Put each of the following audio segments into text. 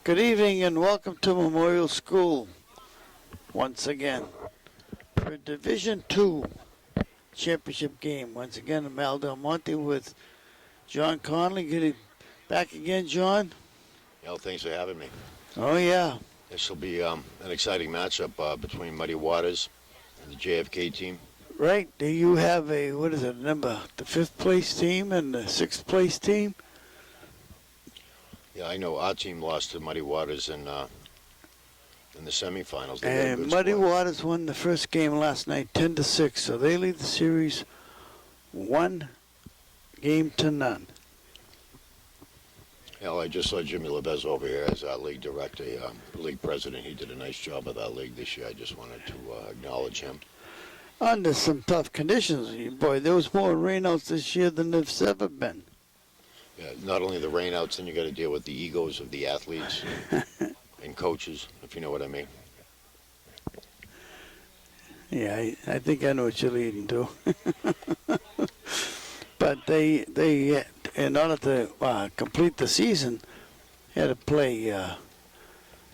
Good evening and welcome to Memorial School once again for Division II championship game. Once again, Mal Del Monte with John Conley. Getting back again, John. Thanks for having me. Oh, yeah. This will be an exciting matchup between Muddy Waters and the JFK team. Right. Do you have a, what is it, number, the 5th place team and the 6th place team? Yeah, I know our team lost to Muddy Waters in the semifinals. And Muddy Waters won the first game last night 10-6, so they lead the series 1 game to none. Hell, I just saw Jimmy Levez over here as our league director, league president. He did a nice job of our league this year. I just wanted to acknowledge him. Under some tough conditions. Boy, there was more rainouts this year than there's ever been. Yeah, not only the rainouts, then you got to deal with the egos of the athletes and coaches, if you know what I mean. Yeah, I think I know what you're leading to. But they in order to complete the season, had to play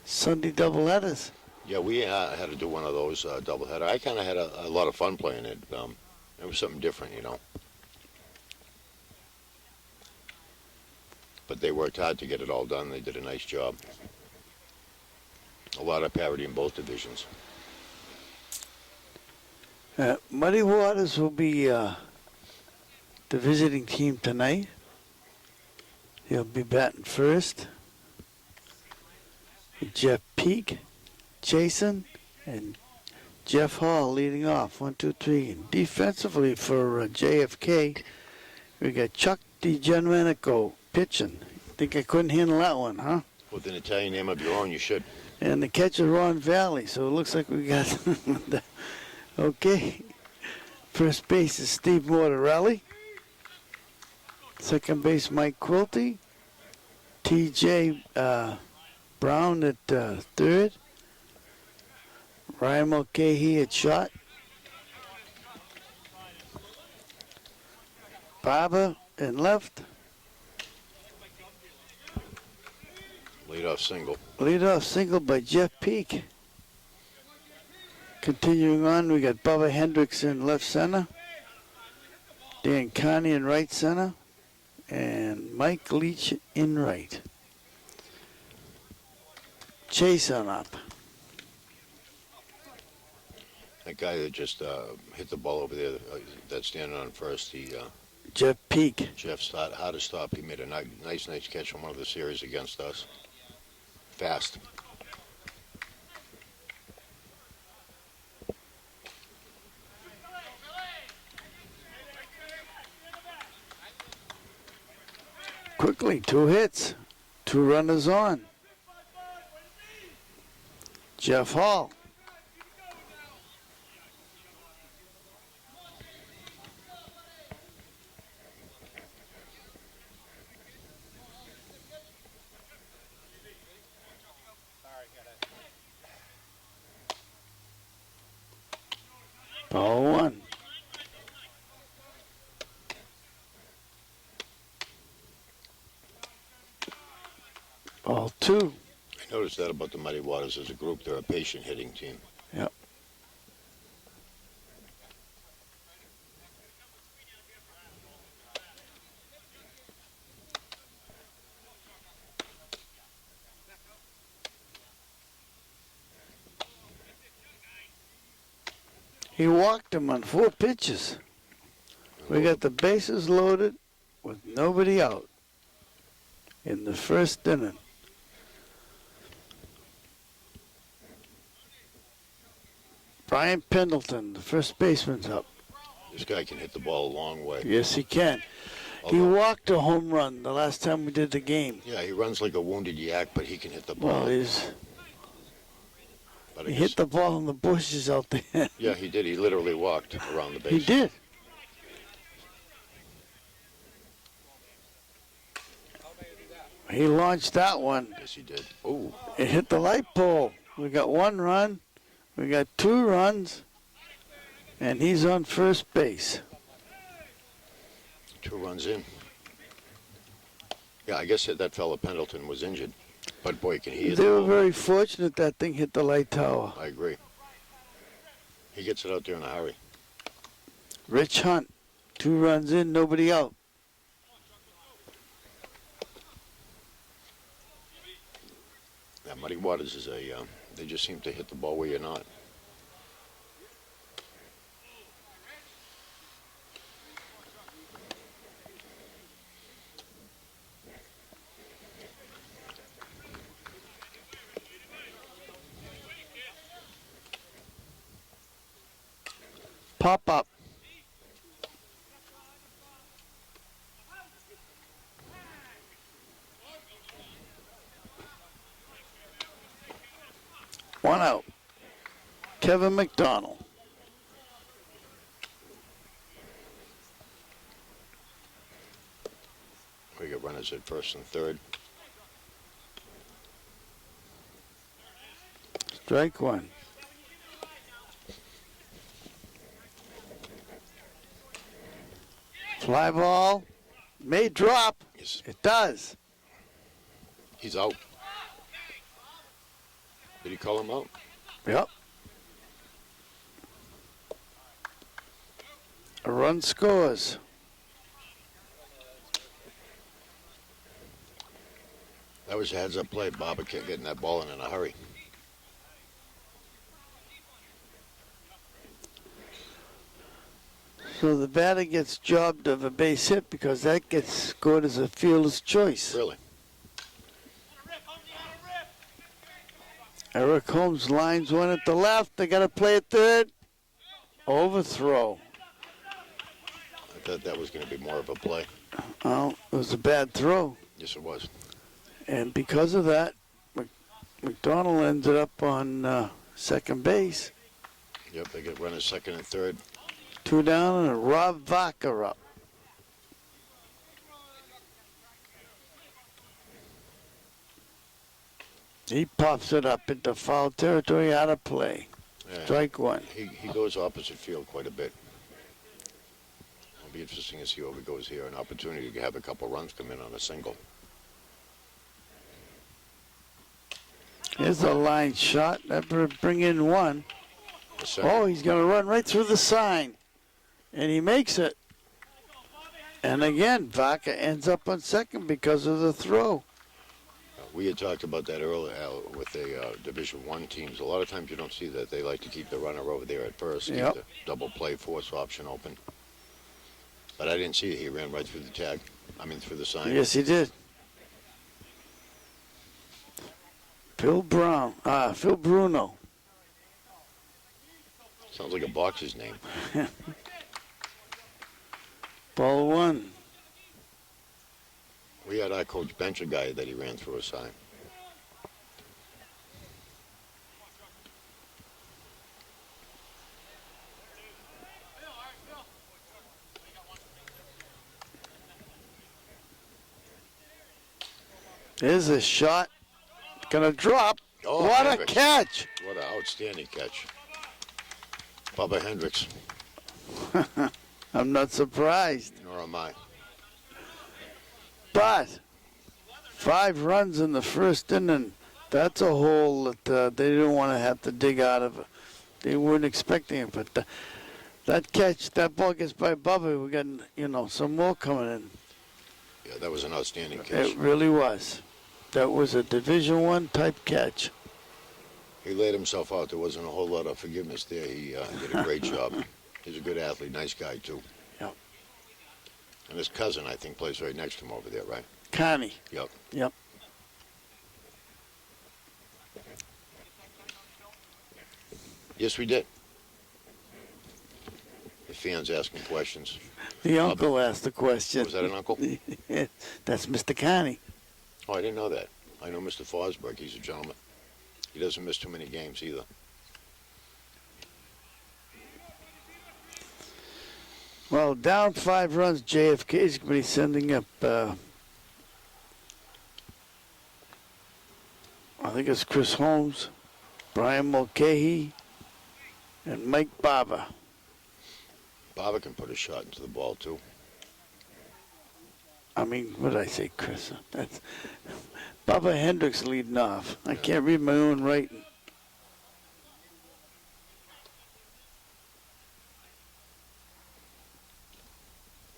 Sunday doubleheaders. Yeah, we had to do one of those doubleheader. I kind of had a lot of fun playing it. It was something different, you know. But they worked hard to get it all done. They did a nice job. A lot of parity in both divisions. Muddy Waters will be the visiting team tonight. He'll be batting first. Jeff Peak, Jason, and Jeff Hall leading off. 1, 2, 3. And defensively for JFK, we got Chuck DiGenerico pitching. Think I couldn't handle that one, huh? With an Italian name of your own, you should. And the catcher, Ron Valley. So it looks like we got okay. First base is Steve Mortarelli. Second base, Mike Quilty. T.J. Brown at third. Ryan Mulcahy at short. Barber in left. Leadoff single. Leadoff single by Jeff Peak. Continuing on, we got Bubba Hendricks in left center. Dan Carney in right center. And Mike Leach in right. Chase on up. That guy that just hit the ball over there, that's standing on first, Jeff Peak. Jeff's hard to stop. He made a nice catch on one of the series against us. Fast. Quickly, 2 hits, 2 runners on. Jeff Hall. Ball 1. Ball 2. I noticed that about the Muddy Waters as a group. They're a patient hitting team. Yep. He walked him on 4 pitches. We got the bases loaded with nobody out in the first inning. Brian Pendleton, the first baseman's up. This guy can hit the ball a long way. Yes, he can. He walked a home run the last time we did the game. Yeah, he runs like a wounded yak, but he can hit the ball. Well, he hit the ball in the bushes out there. Yeah, he did. He literally walked around the base. He did. He launched that one. Yes, he did. Oh. It hit the light pole. We got 1 run. We got 2 runs. And he's on first base. 2 runs in. Yeah, I guess that fella Pendleton was injured. But boy, can he hit They the were ball. very fortunate that thing hit the light tower. I agree. He gets it out there in a hurry. Rich Hunt, 2 runs in, nobody out. That Muddy Waters is they just seem to hit the ball where you're not. Pop up. One out. Kevin McDonald. We got runners at first and third. Strike 1. Fly ball. May drop. Yes. It does. He's out. Did he call him out? Yep. A run scores. That was a heads-up play. Barber kept getting that ball in a hurry. So the batter gets jobbed of a base hit because that gets scored as a fielder's choice. Really? Eric Holmes lines one at the left. They got to play at third. Overthrow. I thought that was going to be more of a play. Oh, it was a bad throw. Yes, it was. And because of that, McDonald ended up on second base. Yep, they get runners second and third. 2 down and Rob Vaca up. He pops it up into foul territory, out of play. Yeah. Strike 1. He goes opposite field quite a bit. It'll be interesting to see how he goes here. An opportunity to have a couple runs come in on a single. Here's a line shot. That would bring in 1. Oh, he's going to run right through the sign. And he makes it. And again, Vaca ends up on second because of the throw. We had talked about that earlier with the Division I teams. A lot of times you don't see that. They like to keep the runner over there at first, Yep. keep the double play force option open. But I didn't see it. He ran right through the tag. I mean, through the sign. Yes, he did. Phil Bruno. Sounds like a boxer's name. Ball 1. We had our coach bench a guy that he ran through a sign. There's a shot. Gonna drop. Oh, What a Hendricks. catch. What an outstanding catch. Bubba Hendricks. I'm not surprised. Nor am I. But 5 runs in the first inning, that's a hole that they didn't want to have to dig out of. They weren't expecting it, but that catch, that ball gets by Bubba, we got, some more coming in. Yeah, that was an outstanding catch. It really was. That was a Division I type catch. He laid himself out. There wasn't a whole lot of forgiveness there. He did a great job. He's a good athlete, nice guy, too. Yep. And his cousin, I think, plays right next to him over there, right? Connie. Yep. Yep. Yes, we did. The fans asking questions. The uncle asked the question. Was that an uncle? That's Mr. Connie. Oh, I didn't know that. I know Mr. Fosberg. He's a gentleman. He doesn't miss too many games either. Well, down 5 runs, JFK is going to be sending up, I think it's Chris Holmes, Brian Mulcahy, and Mike Barber. Barber can put a shot into the ball, too. I mean, what did I say, Chris? That's Bubba Hendricks leading off. I can't read my own writing.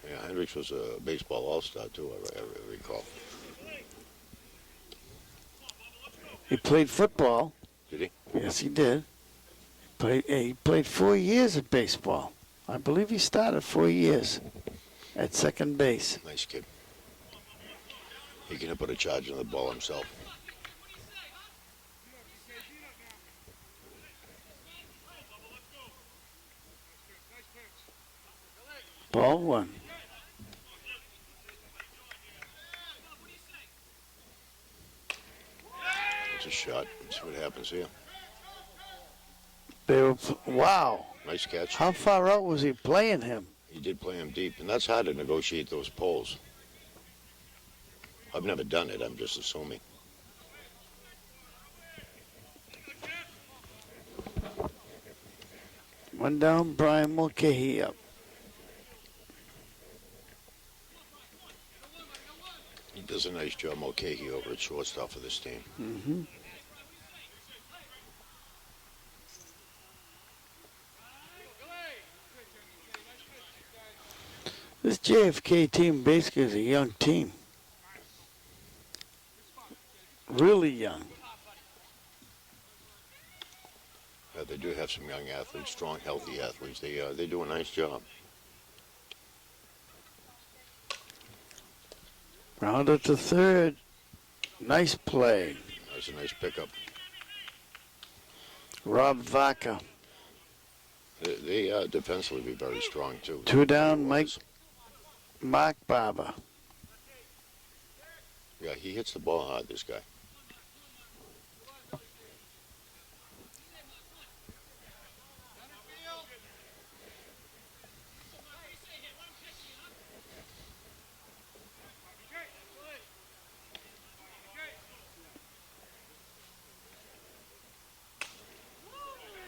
Yeah, Hendricks was a baseball all-star, too, I recall. He played football. Did he? Yes, he did. He played 4 years of baseball. I believe he started 4 years at second base. Nice kid. He can put a charge on the ball himself. Ball one. It's a shot. Let's see what happens here. Wow. Nice catch. How far out was he playing him? He did play him deep, and that's hard to negotiate those poles. I've never done it. I'm just assuming. One down, Brian Mulcahy up. He does a nice job, Mulcahy, over at shortstop for this team. Mm-hmm. This JFK team basically is a young team. Really young. They do have some young athletes, strong, healthy athletes. They do a nice job. Rounded to third. Nice play. That's a nice pickup. Rob Vaca. They defensively be very strong, too. Two down, Mark Barber. Yeah, he hits the ball hard, this guy.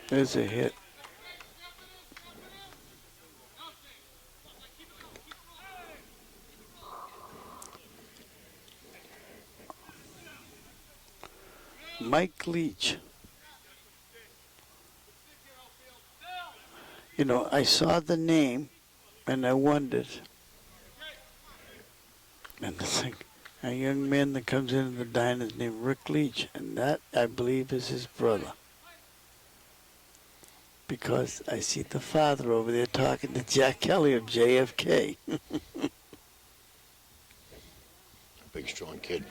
There's a hit. Mike Leach. You know, I saw the name and I wondered. And it's like a young man that comes into the diner is named Rick Leach, and that, I believe, is his brother. Because I see the father over there talking to Jack Kelly of JFK. Big, strong kid.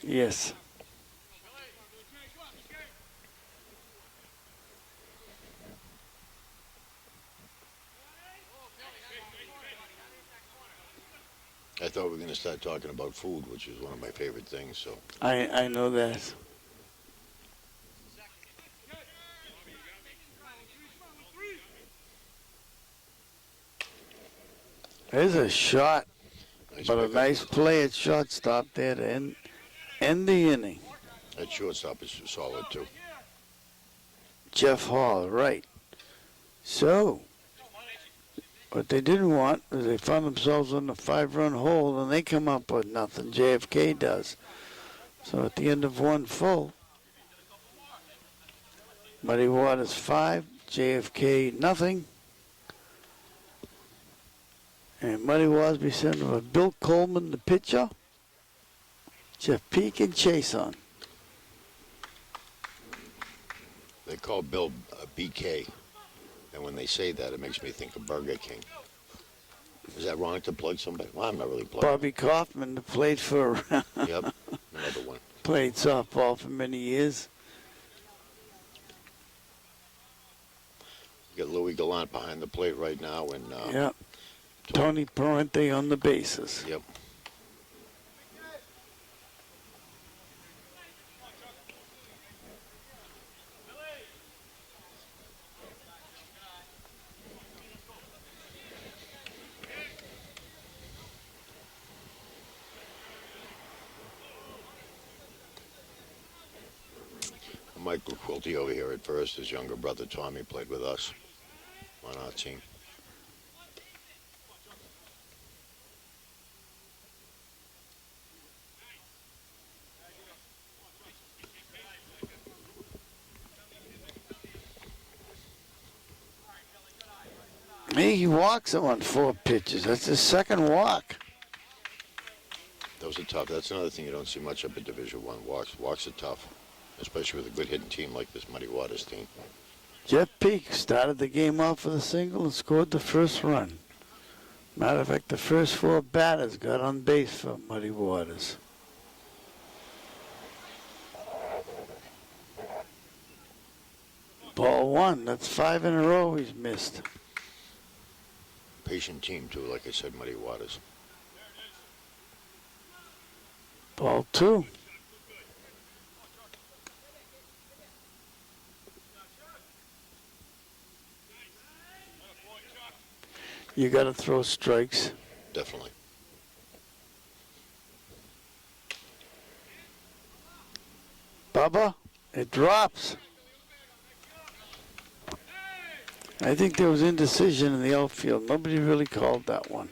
Yes. I thought we were going to start talking about food, which is one of my favorite things. So I know that. There's a shot, but a nice play at shortstop there to end the inning. that shortstop is solid, too. Jeff Hall, right. So, what they didn't want is they found themselves in a 5-run hole and they come up with nothing. JFK does. So at the end of one full, Muddy Waters 5, JFK nothing. And Muddy Wasby sent with Bill Coleman, the pitcher, Jeff Peake, and Chase on. They call Bill BK, and when they say that, it makes me think of Burger King. Is that wrong to plug somebody? Well, I'm not really plugging. Bobby Kaufman that played for Yep, another one. played softball for many years. You got Louis Gallant behind the plate right now, and Yep. Tony Parente on the bases. Yep. Michael Quilty over here at first. His younger brother Tommy played with us on our team. He walks him on 4 pitches. That's his second walk. Those are tough. That's another thing you don't see much up at Division One. Walks are tough, especially with a good hitting team like this Muddy Waters team. Jeff Peak started the game off with a single and scored the first run. Matter of fact, the first 4 batters got on base for Muddy Waters. Ball 1. That's 5 in a row he's missed. Patient team too, like I said, Muddy Waters. Ball 2. You got to throw strikes. Definitely. Bubba, it drops. I think there was indecision in the outfield. Nobody really called that one.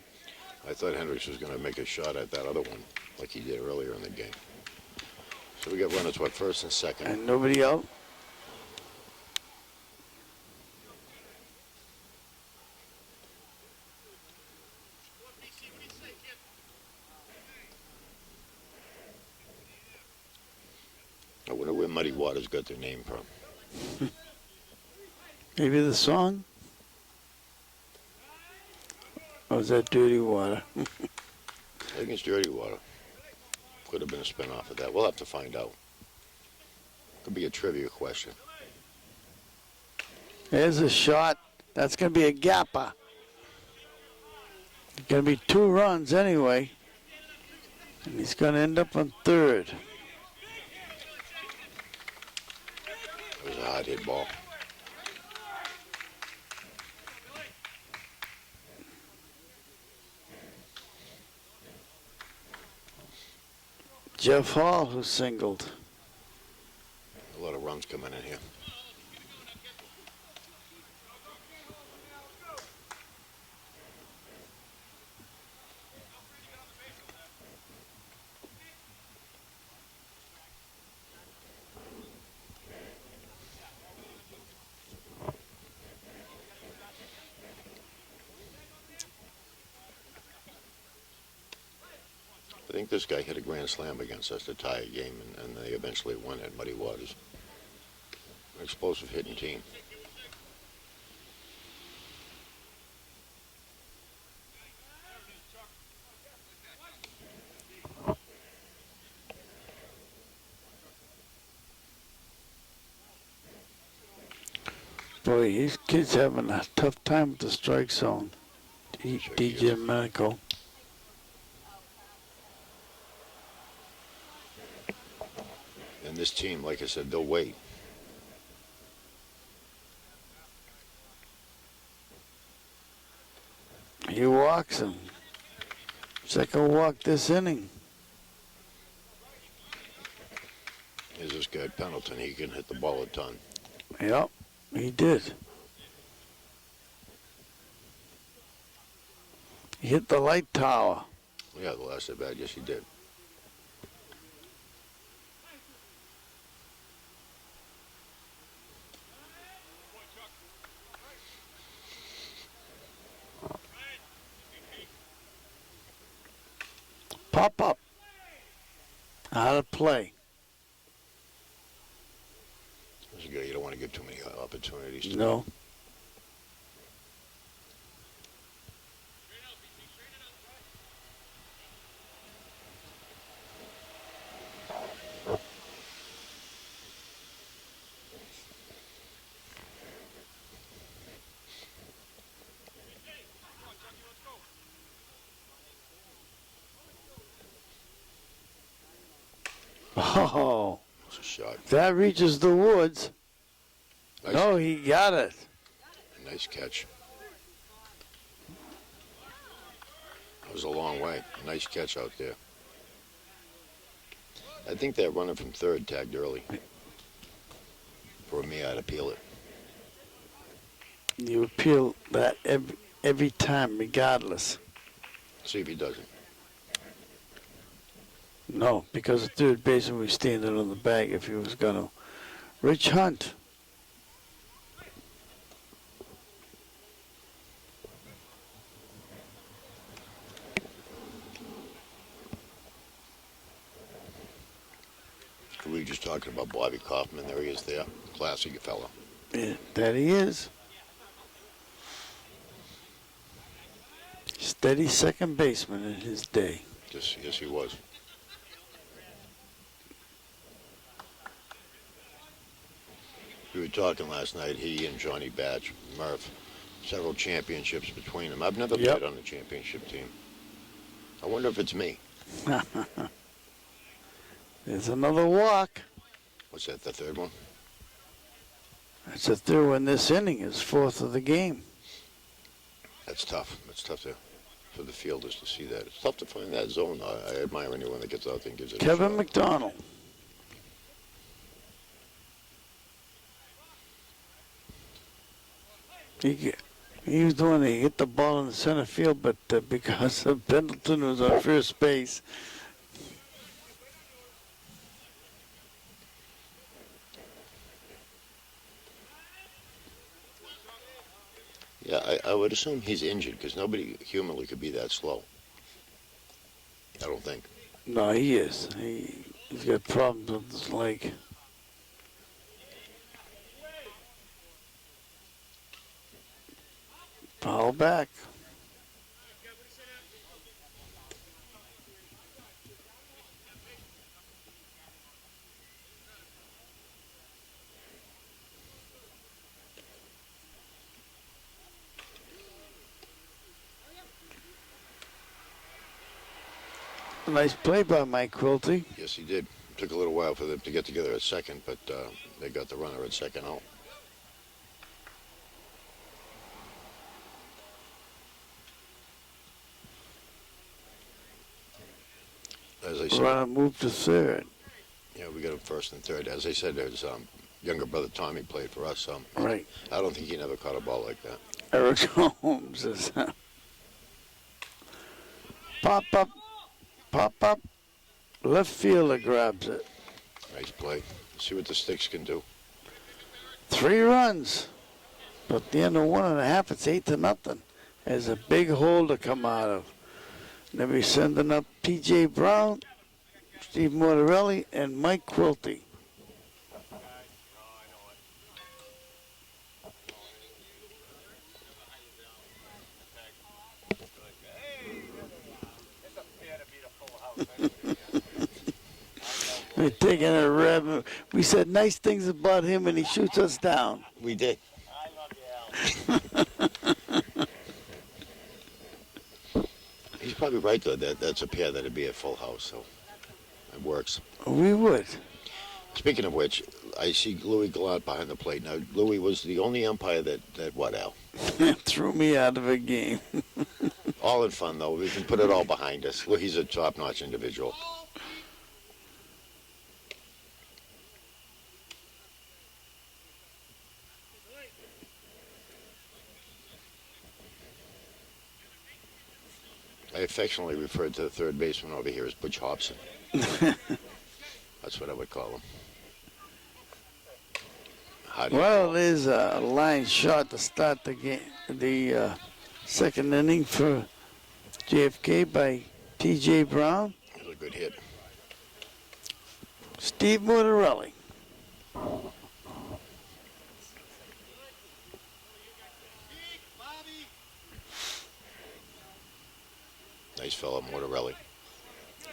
I thought Hendricks was going to make a shot at that other one, like he did earlier in the game. So we got runners, first and second. And nobody out. I wonder where Muddy Waters got their name from. Maybe the song? Or was that Dirty Water? I think it's Dirty Water. Could have been a spin-off of that. We'll have to find out. Could be a trivia question. There's a shot. That's going to be a gapper. It's going to be 2 runs anyway. And he's going to end up on third. It was a hard hit ball. Jeff Hall, who singled. A lot of runs coming in here. I think this guy hit a grand slam against us to tie a game, and they eventually won at Muddy Waters. An explosive hitting team. Boy, these kids having a tough time with the strike zone. DJ Medical. And this team, like I said, they'll wait. He walks him. Second walk this inning. Here's this guy, Pendleton. He can hit the ball a ton. Yep, he did. He hit the light tower. Yeah, the last at bat, yes, he did. Pop up. Out of play. This is a guy you don't want to give too many opportunities to. No. Oh, It's a shot. that reaches the woods. Nice, No, he got it. nice catch. That was a long way. Nice catch out there. I think that runner from third tagged early. For me, I'd appeal it. You appeal that every time, regardless. See if he doesn't. No, because the third baseman was standing on the bag if he was going to. Rich Hunt. We were just talking about Bobby Kaufman. There he is there. Classy fellow. Yeah, that he is. Steady second baseman in his day. Yes, he was. We were talking last night, he and Johnny Batch, Murph, several championships between them. I've never played on the championship team. I wonder if it's me. There's another walk. What's that, the third one? That's the third one this inning. Is fourth of the game. That's tough. That's tough for the fielders to see that. It's tough to find that zone. I admire anyone that gets out there and gives it a shot. Kevin McDonald. He was the one that hit the ball in the center field, but because Pendleton was on first base. Yeah, I would assume he's injured because nobody humanly could be that slow. I don't think. No, he is. He's got problems with his leg. Foul back. Nice play by Mike Quilty. Yes, he did. Took a little while for them to get together at second, but they got the runner at second out. As I said, Runner moved to third. yeah, we got him first and third. As I said, there's younger brother Tommy played for us. Right. I don't think he never caught a ball like that. Eric Holmes is pop up. Left fielder grabs it. Nice play. See what the sticks can do. 3 runs. But at the end of 1.5, it's 8-0. There's a big hole to come out of. Then we're sending up P.J. Brown, Steve Mortarelli, and Mike Quilty. We're taking a rev. We said nice things about him, and he shoots us down. We did. He's probably right, though. That's a pair that'd be a full house, so it works. We would. Speaking of which, I see Louis Gallant behind the plate. Now, Louis was the only umpire that what, Al? Threw me out of a game. All in fun, though. We can put it all behind us. He's a top-notch individual. I affectionately referred to the third baseman over here as Butch Hobson. That's what I would call him. Well, there's a line shot to start the game, the second inning for JFK by T.J. Brown. It was a good hit. Steve Mortarelli. Nice fellow, Mortarelli.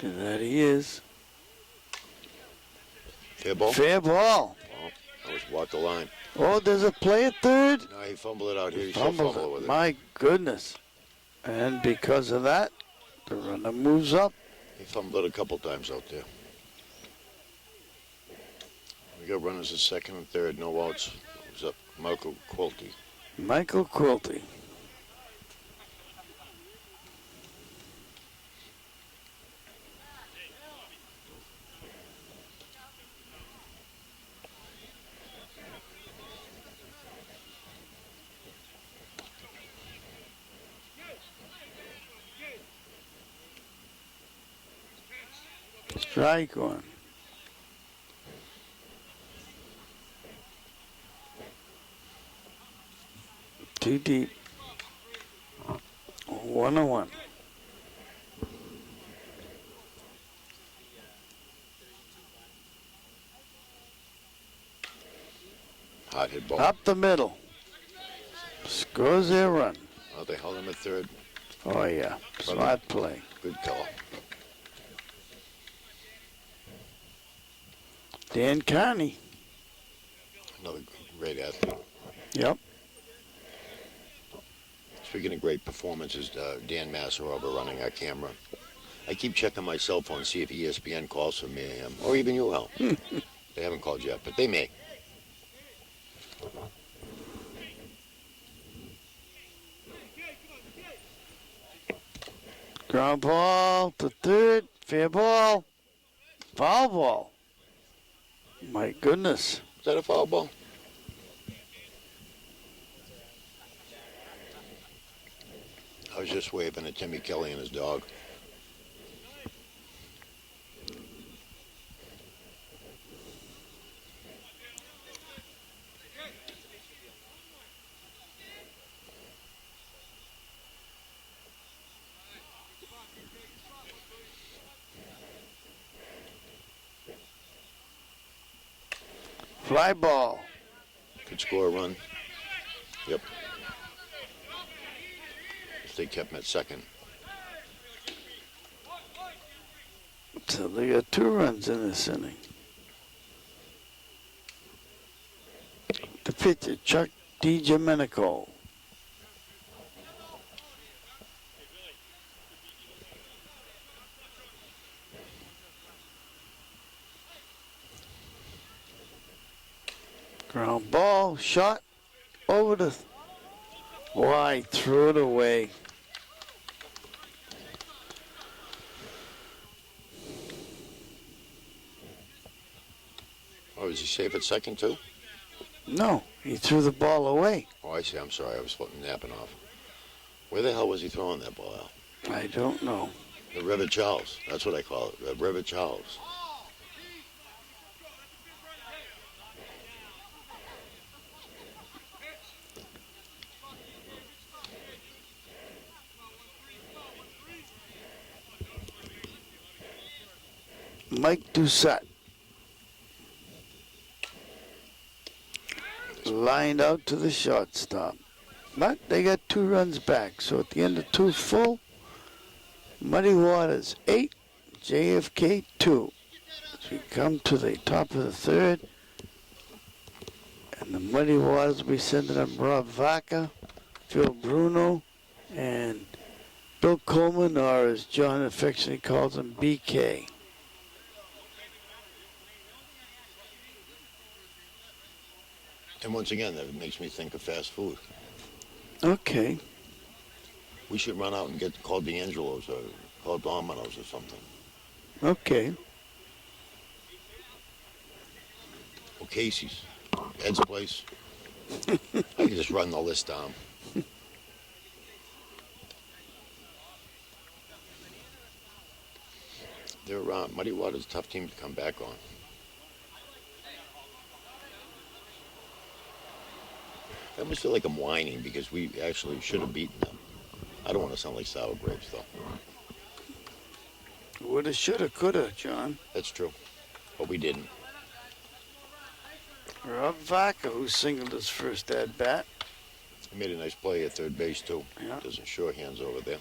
And that he is. Fair ball? Fair ball. Oh, that was walk the line. Oh, there's a play at third. No, he fumbled it out here. He Fumbled fumbled it with it. My goodness. And because of that, the runner moves up. He fumbled it a couple times out there. We got runners at second and third, no outs. It was up Michael Quilty. Michael Quilty. Strike one. Too deep. 1-1. Hot hit ball. Up the middle. Scores their run. Oh, they held him at third. Oh, yeah. Smart play. Good call. Dan Carney. Another great athlete. Yep. Speaking of great performances, Dan Massaroba running our camera. I keep checking my cell phone to see if ESPN calls for me or him, or even you, Al. They haven't called yet, but they may. Ground ball to third. Fair ball. Foul ball. My goodness. Is that a foul ball? I was just waving at Timmy Kelly and his dog. Fly ball. Could score a run. Yep. If they kept him at second. So they got 2 runs in this inning. The pitcher, Chuck DiGomenico. Ground ball, shot over the wide, threw it away. Oh, is he safe at second, too? No, he threw the ball away. Oh, I see. I'm sorry. I was napping off. Where the hell was he throwing that ball out? I don't know. The River Charles. That's what I call it. The River Charles. Mike Doucette. Lined out to the shortstop. But they got 2 runs back. So at the end of 2 full, Muddy Waters 8, JFK 2. As we come to the top of the 3rd. And the Muddy Waters will be sending up Rob Vaca, Phil Bruno, and Bill Coleman, or as John affectionately calls him, BK. And once again, that makes me think of fast food. Okay. We should run out and get called D'Angelo's or called Domino's or something. Okay. Or Casey's. Ed's place. I can just run the list down. They're Muddy Waters, a tough team to come back on. I almost feel like I'm whining because we actually should have beaten them. I don't want to sound like sour grapes, though. Woulda, shoulda, coulda, John. That's true. But we didn't. Rob Vaca, who singled his first at-bat. He made a nice play at third base, too. Yeah. Doesn't show hands over there.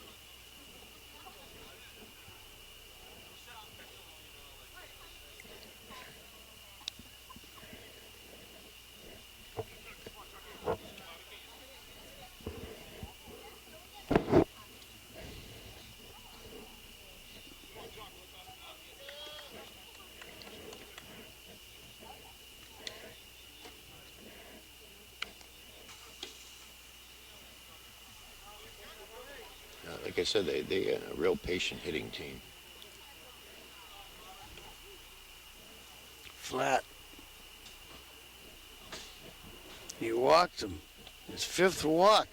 Like I said, they are a real patient hitting team. Flat. He walked him. His 5th walk.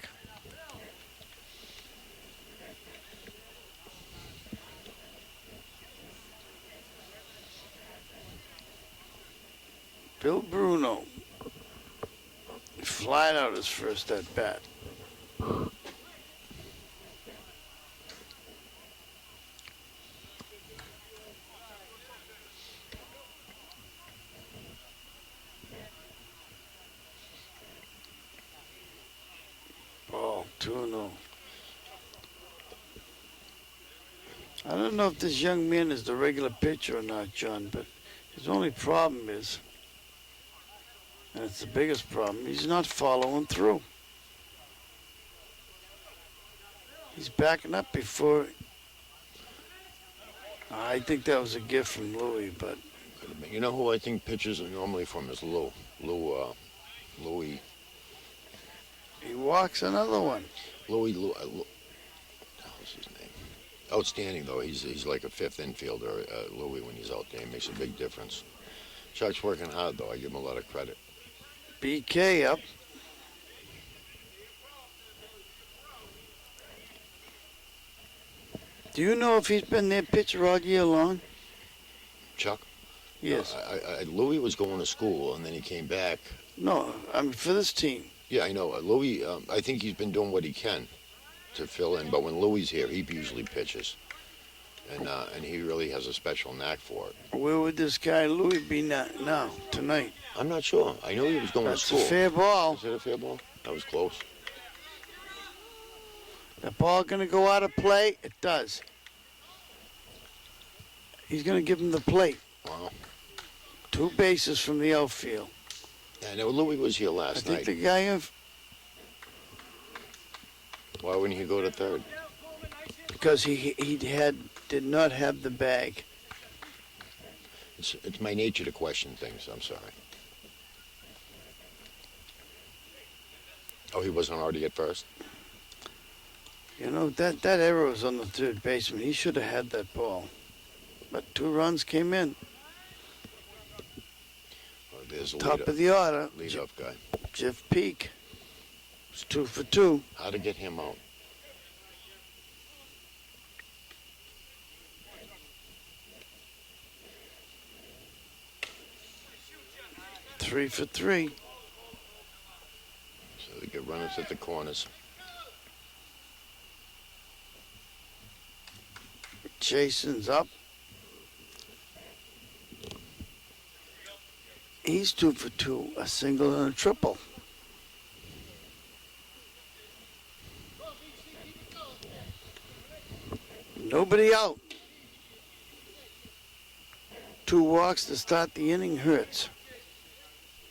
Bill Bruno. Flying out his first at-bat. 2-0. I don't know if this young man is the regular pitcher or not, John, but his only problem is, and it's the biggest problem, he's not following through. He's backing up before. I think that was a gift from Louis, but You know who I think pitches are normally from is Louis. he walks another one. Louis, what the hell's his name? Outstanding, though. He's like a fifth infielder, Louis, when he's out there. He makes a big difference. Chuck's working hard, though. I give him a lot of credit. BK up. Do you know if he's been their pitcher all year long? Chuck? Yes. No, Louis was going to school, and then he came back. No, I mean for this team. Yeah, I know. Louis, I think he's been doing what he can to fill in. But when Louis here, he usually pitches. And he really has a special knack for it. Where would this guy Louis be now, tonight? I'm not sure. I know he was going That's to school. a fair ball. Is it a fair ball? That was close. The ball going to go out of play? It does. He's going to give him the plate. Wow. 2 bases from the outfield. I know Louis was here last I night. think the guy, Why wouldn't he go to third? because he did not have the bag. It's my nature to question things. I'm sorry. Oh, he wasn't already at first? You know, that error was on the third baseman. He should have had that ball. But 2 runs came in. Oh, there's a Top of the order. lead-off guy. Jeff Peak. It's 2 for 2. How to get him out? 3 for 3. So they get runners at the corners. Jason's up. He's 2 for 2. A single and a triple. Nobody out. 2 walks to start the inning hurts.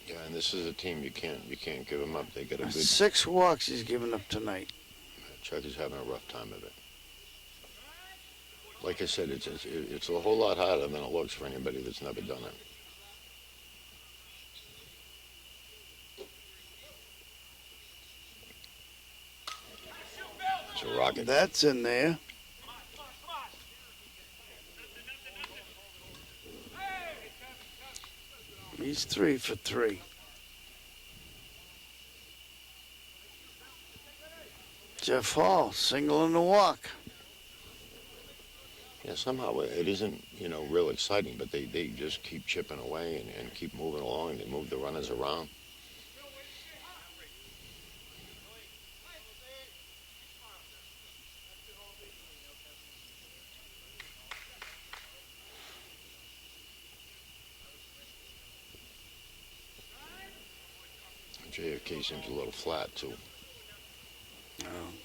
Yeah, and this is a team you can't give them up. They got a good. 6 walks he's given up tonight. Chuck is having a rough time of it. Like I said, it's a whole lot harder than it looks for anybody that's never done it. It's a rocket. That's in there. He's 3 for 3. Jeff Hall, single and a walk. Yeah, somehow it isn't, real exciting, but they just keep chipping away and keep moving along. They move the runners around. JFK seems a little flat, too.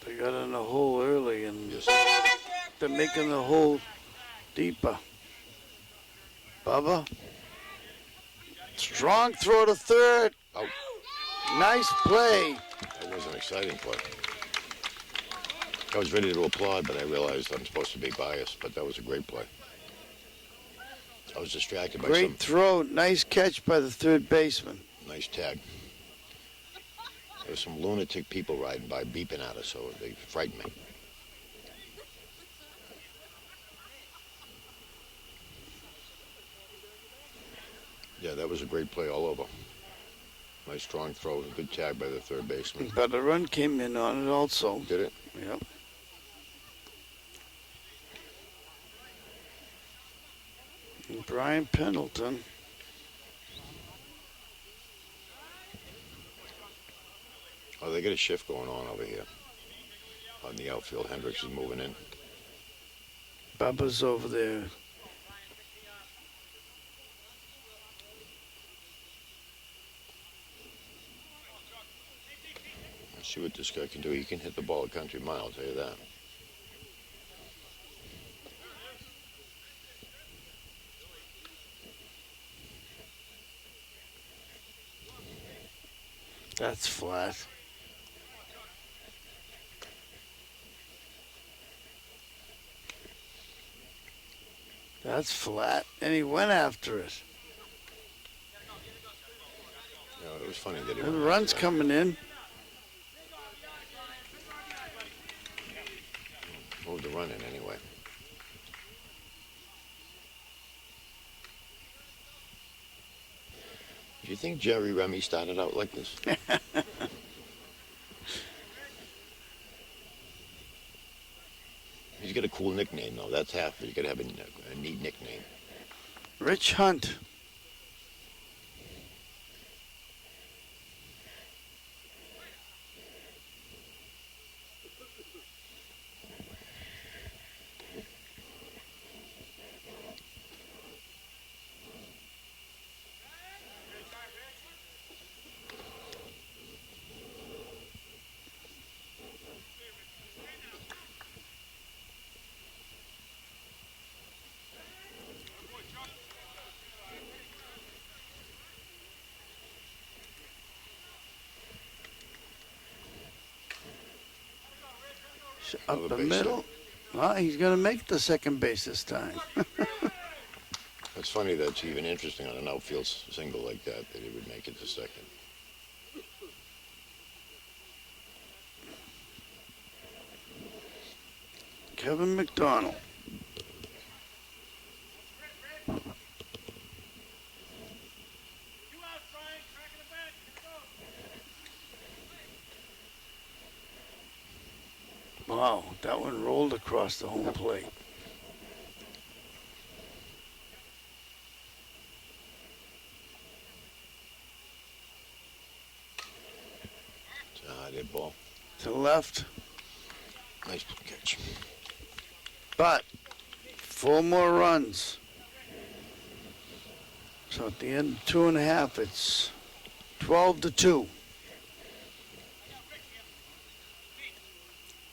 They got in the hole early and Yes. they're making the hole deeper. Bubba. Strong throw to third. Out. Nice play. That was an exciting play. I was ready to applaud, but I realized I'm supposed to be biased, but that was a great play. I was distracted by Great throw. Nice catch by the third baseman. nice tag. There were some lunatic people riding by beeping at us, so they frightened me. Yeah, that was a great play all over. Nice strong throw, good tag by the third baseman. But a run came in on it also. Did it? Yep. And Brian Pendleton. Oh, they got a shift going on over here. On the outfield, Hendricks is moving in. Bubba's over there. See what this guy can do. He can hit the ball a country mile, I'll tell you that. That's flat. That's flat. And he went after it. You know, it was funny that he The went run's after that. coming in. Moved the run in anyway. Do you think Jerry Remy started out like this? He's got a cool nickname, though. That's half. He's got to have a neat nickname. Rich Hunt. Up Another the base middle. hit. Well, he's going to make the second base this time. It's funny that's even interesting on an outfield single like that he would make it to second. Kevin McDonald. Wow, that one rolled across the home plate. It's a high hit ball. To left, Nice catch. but 4 more runs. So at the end of 2.5, it's 12-2.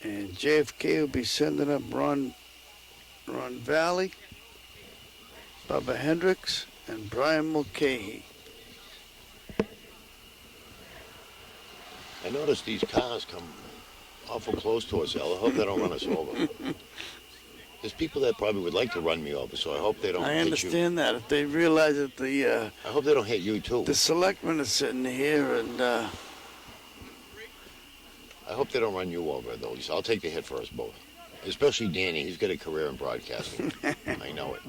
And JFK will be sending up Ron Valley, Bubba Hendricks, and Brian Mulcahy. I noticed these cars come awful close to us, Al. I hope they don't run us over. There's people that probably would like to run me over, so I hope they don't I hit you. understand that. If they realize that I hope they don't hit you, too. the selectmen are sitting here and I hope they don't run you over, though. I'll take the hit for us both. Especially Danny. He's got a career in broadcasting. I know it.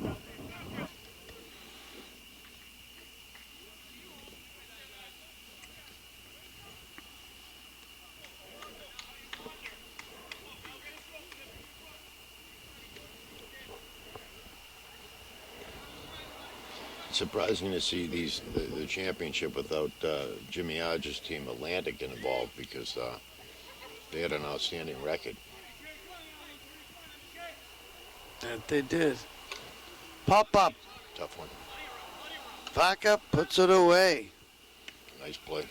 It's surprising to see the championship without Jimmy Hodges' team Atlantic involved because they had an outstanding record. that they did. Pop up. Tough one. Vaca puts it away. Nice play.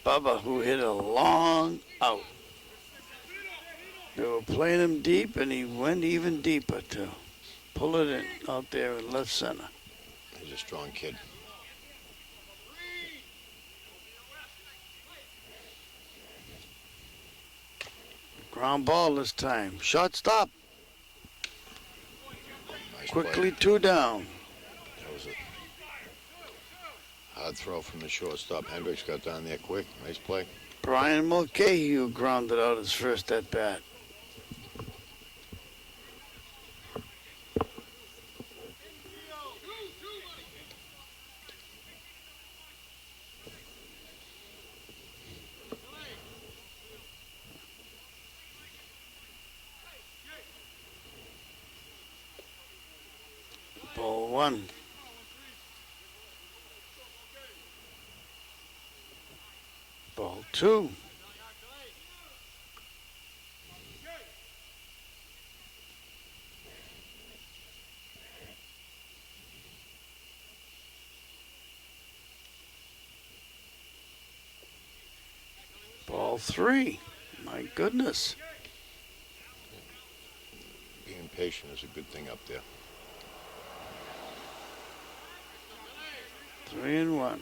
Bubba, who hit a long out. They were playing him deep, and he went even deeper to pull it in out there in left center. He's a strong kid. Ground ball this time. Shortstop. Nice Quickly play. 2 down. That was a hard throw from the shortstop. Hendricks got down there quick. Nice play. Brian Mulcahy, who grounded out his first at bat. Ball 1. Ball 2. Ball 3. My goodness. Being patient is a good thing up there. 3-1.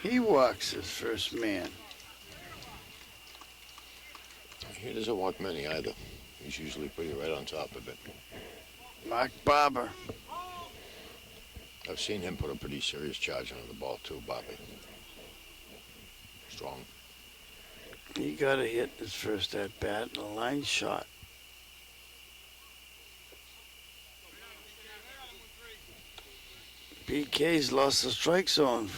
He walks his first man. He doesn't walk many either. He's usually pretty right on top of it. Mark Barber. I've seen him put a pretty serious charge on the ball too, Bobby. Strong. He got a hit his first at bat and a line shot. BK's lost the strike zone.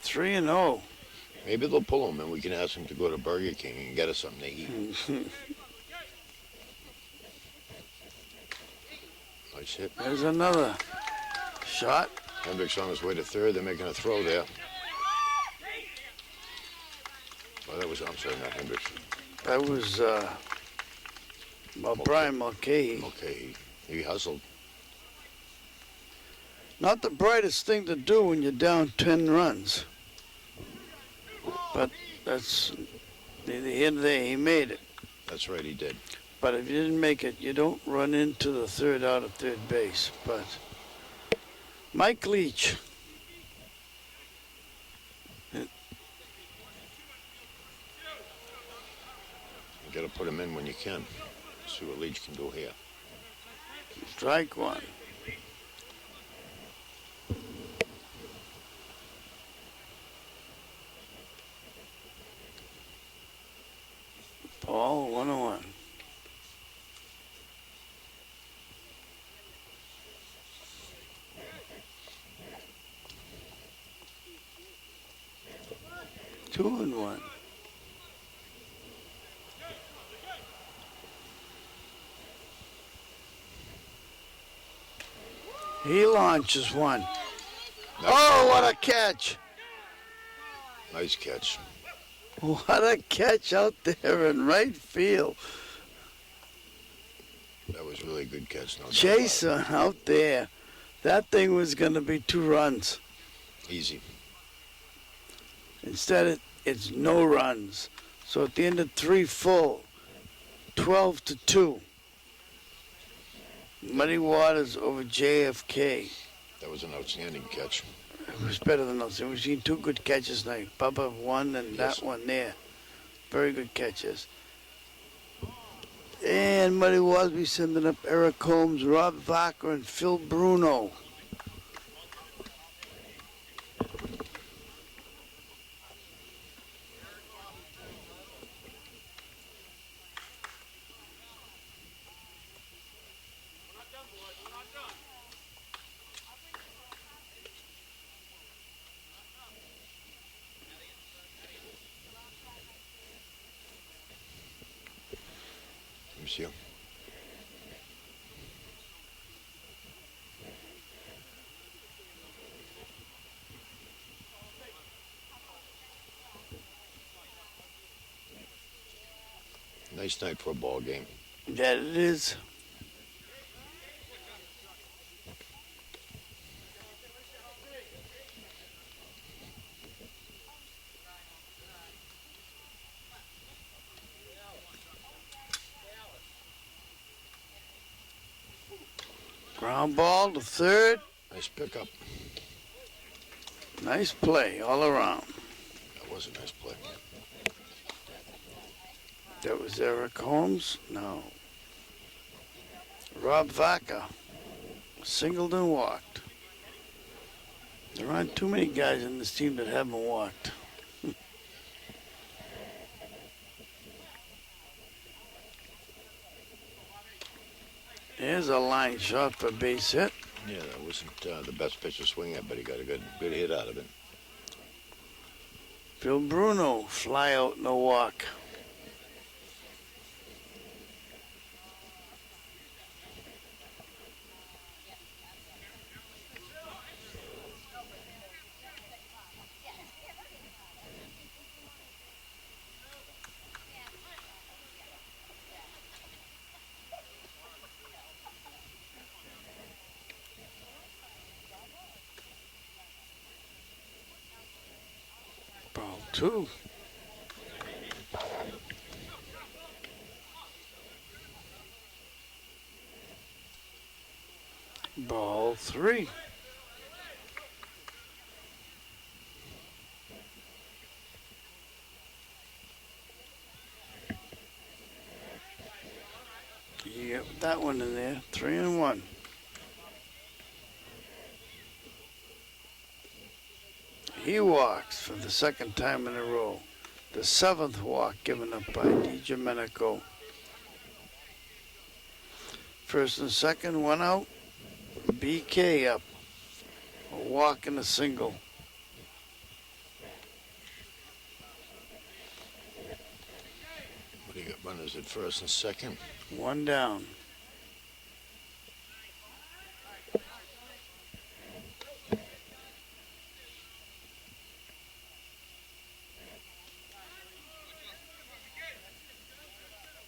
Three and 0. Maybe they'll pull him and we can ask him to go to Burger King and get us something to eat. Nice hit. There's another shot. Hendricks on his way to third. They're making a throw there. Oh, I'm sorry, not Hendricks. That was Brian Mulcahy. Okay, he hustled. Not the brightest thing to do when you're down 10 runs. But that's the end of the day. He made it. That's right, he did. But if you didn't make it, you don't run into the third out of third base. But Mike Leach. You got to put him in when you can. See what Leach can do here. Strike one. Ball 1-1. Two and 1. He launches one. Oh, what a catch! Nice catch. What a catch out there in right field. That was really a good catch. No doubt about Jason out there. That thing was going to be 2 runs. it. Easy. Instead, it's no runs. So at the end of 3 full, 12-2. Muddy Waters over JFK. That was an outstanding catch. It was better than those. We've seen 2 good catches tonight. Bubba one and Yes. that one there. Very good catches. And Muddy Wasby sending up Eric Holmes, Rob Vaca, and Phil Bruno. Let me see him. Nice night for a ball game. That it is. Ground ball to third. Nice pickup. Nice play all around. That was a nice play. That was Eric Holmes? No. Rob Vaca. Singled and walked. There aren't too many guys in this team that haven't walked. There's a line shot for base hit. Yeah, that wasn't the best pitch to swing at, but he got a good hit out of it. Phil Bruno, fly out and a walk. 2. Ball 3. Yep, that one in there. 3-1. He walks for the second time in a row. The 7th walk given up by DiGiomenico. First and second, 1 out. BK up. A walk and a single. What do you got? Runners at first and second. 1 down.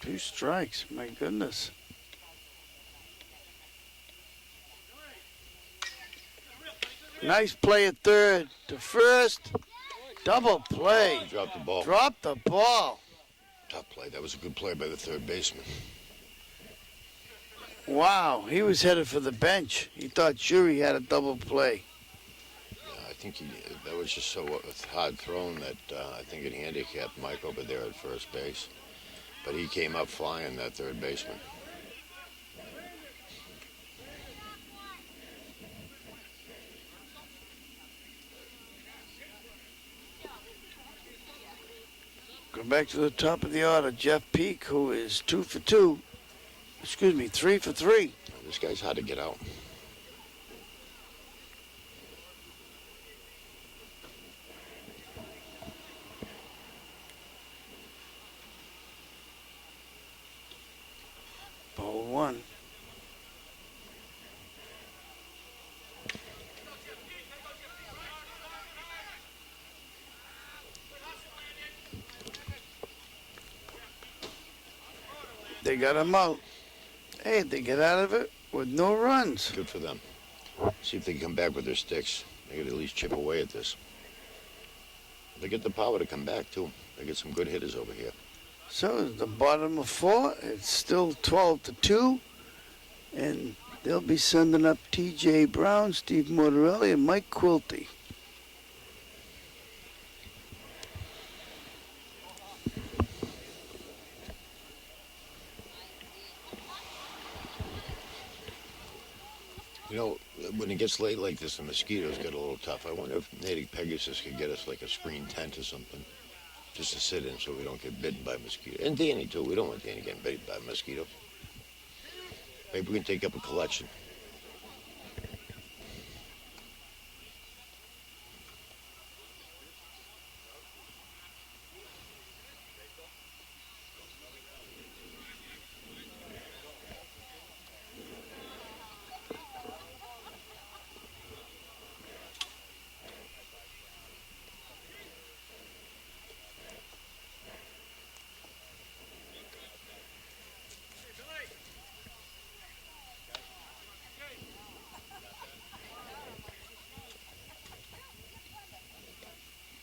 Two strikes, my goodness. Nice play at third to first. Double play. He dropped the ball. Dropped the ball. Top play. That was a good play by the third baseman. Wow, he was headed for the bench. He thought Jury had a double play. Yeah, I think that was just so hard thrown that I think it handicapped Mike over there at first base. But he came up flying, that third baseman. Go back to the top of the order. Jeff Peak, who is 2 for 2. Excuse me, 3 for 3. This guy's hard to get out. Ball 1. They got him out. Hey, they get out of it with no runs. Good for them. See if they can come back with their sticks. They could at least chip away at this. They get the power to come back, too. They get some good hitters over here. So at the bottom of 4, it's still 12 to 2. And they'll be sending up T.J. Brown, Steve Mortarelli, and Mike Quilty. You know, when it gets late like this, the mosquitoes get a little tough. I wonder if Natick Pegasus could get us like a screen tent or something, just to sit in so we don't get bitten by mosquitoes. And Danny, too. We don't want Danny getting bitten by mosquitoes. Maybe we can take up a collection.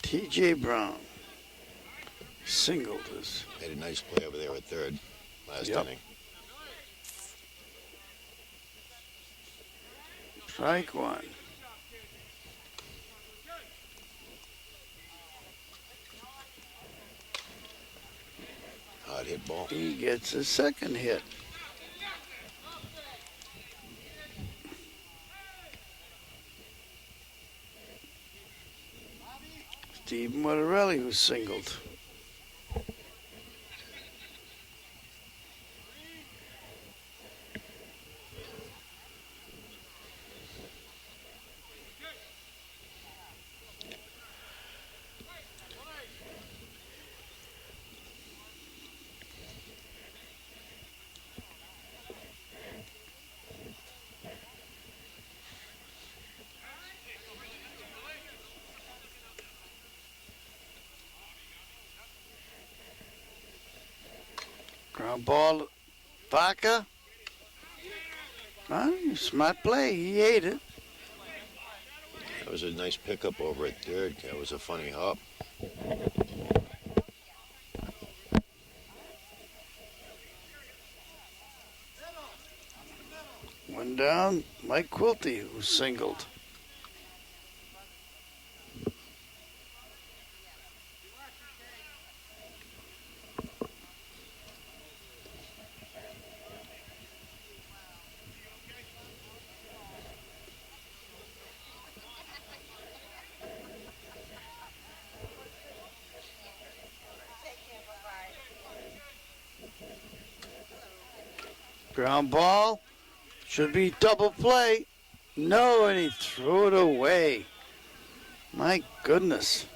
T.J. Brown singled us. Made a nice play over there at third last inning. Strike 1. Hard hit ball. He gets a second hit. Steve Mortarelli was singled. Ground ball, Vaca. Smart play. He ate it. That was a nice pickup over at third. That was a funny hop. One down, Mike Quilty, who singled. Ground ball. Should be double play. No, and he threw it away. My goodness.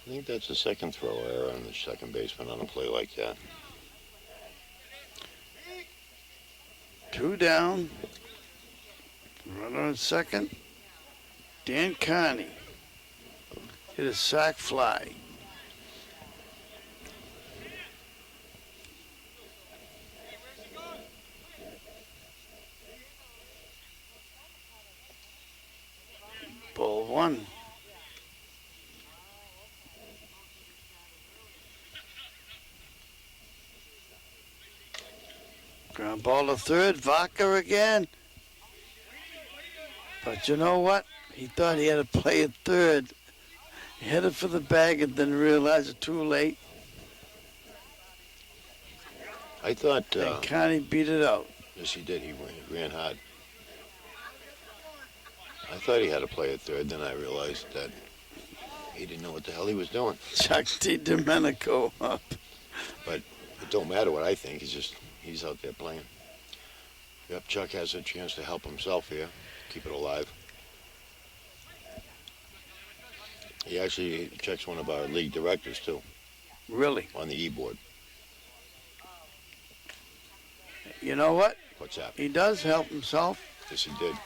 I think that's a second throw error on the second baseman on a play like that. 2 down. Runner on second. Dan Connie hit a sac fly. Ball 1. Ground ball to third. Vaca again. But you know what? He thought he had to play at third. He headed for the bag and then realized it too late. I thought... and Connie beat it out. Yes, he did. He ran hard. I thought he had to play at third. Then I realized that he didn't know what the hell he was doing. Chuck Domenico up. But it don't matter what I think. He's out there playing. Yep, Chuck has a chance to help himself here. Keep it alive. He actually checks one of our league directors, too. Really? On the E-board. You know what? What's that? He does help himself. Yes, he did.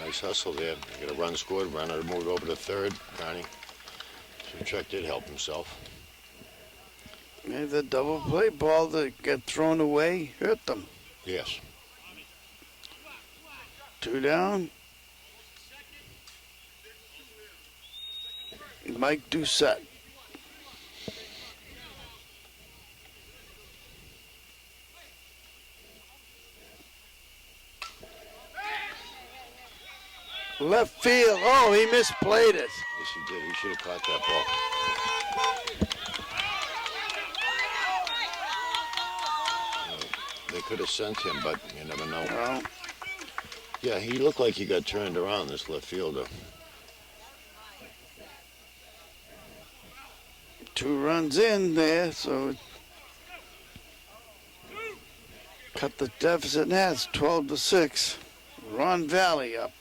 Nice hustle there. Got a run scored. Runner moved over to third. Connie. So Chuck did help himself. Maybe the double play ball that got thrown away hurt them. Yes. 2 down. Mike Doucette. Left field. Oh, he misplayed it. Yes, he did. He should have caught that ball. They could have sent him, but you never know. Well, yeah, he looked like he got turned around, this left fielder. 2 runs in there, so it cut the deficit in half, 12-6. Ron Valley up.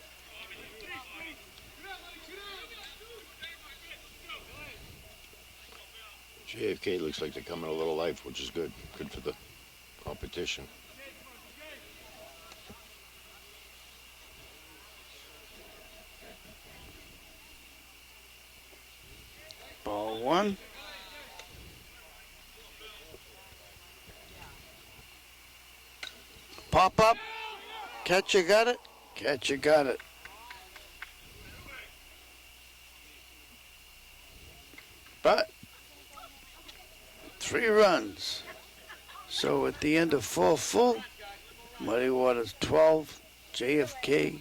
JFK looks like they're coming a little life, which is good. Good for the competition. Ball 1. Pop up. Catcher got it. Catcher got it. But 3 runs. So at the end of 4 full, Muddy Waters 12, JFK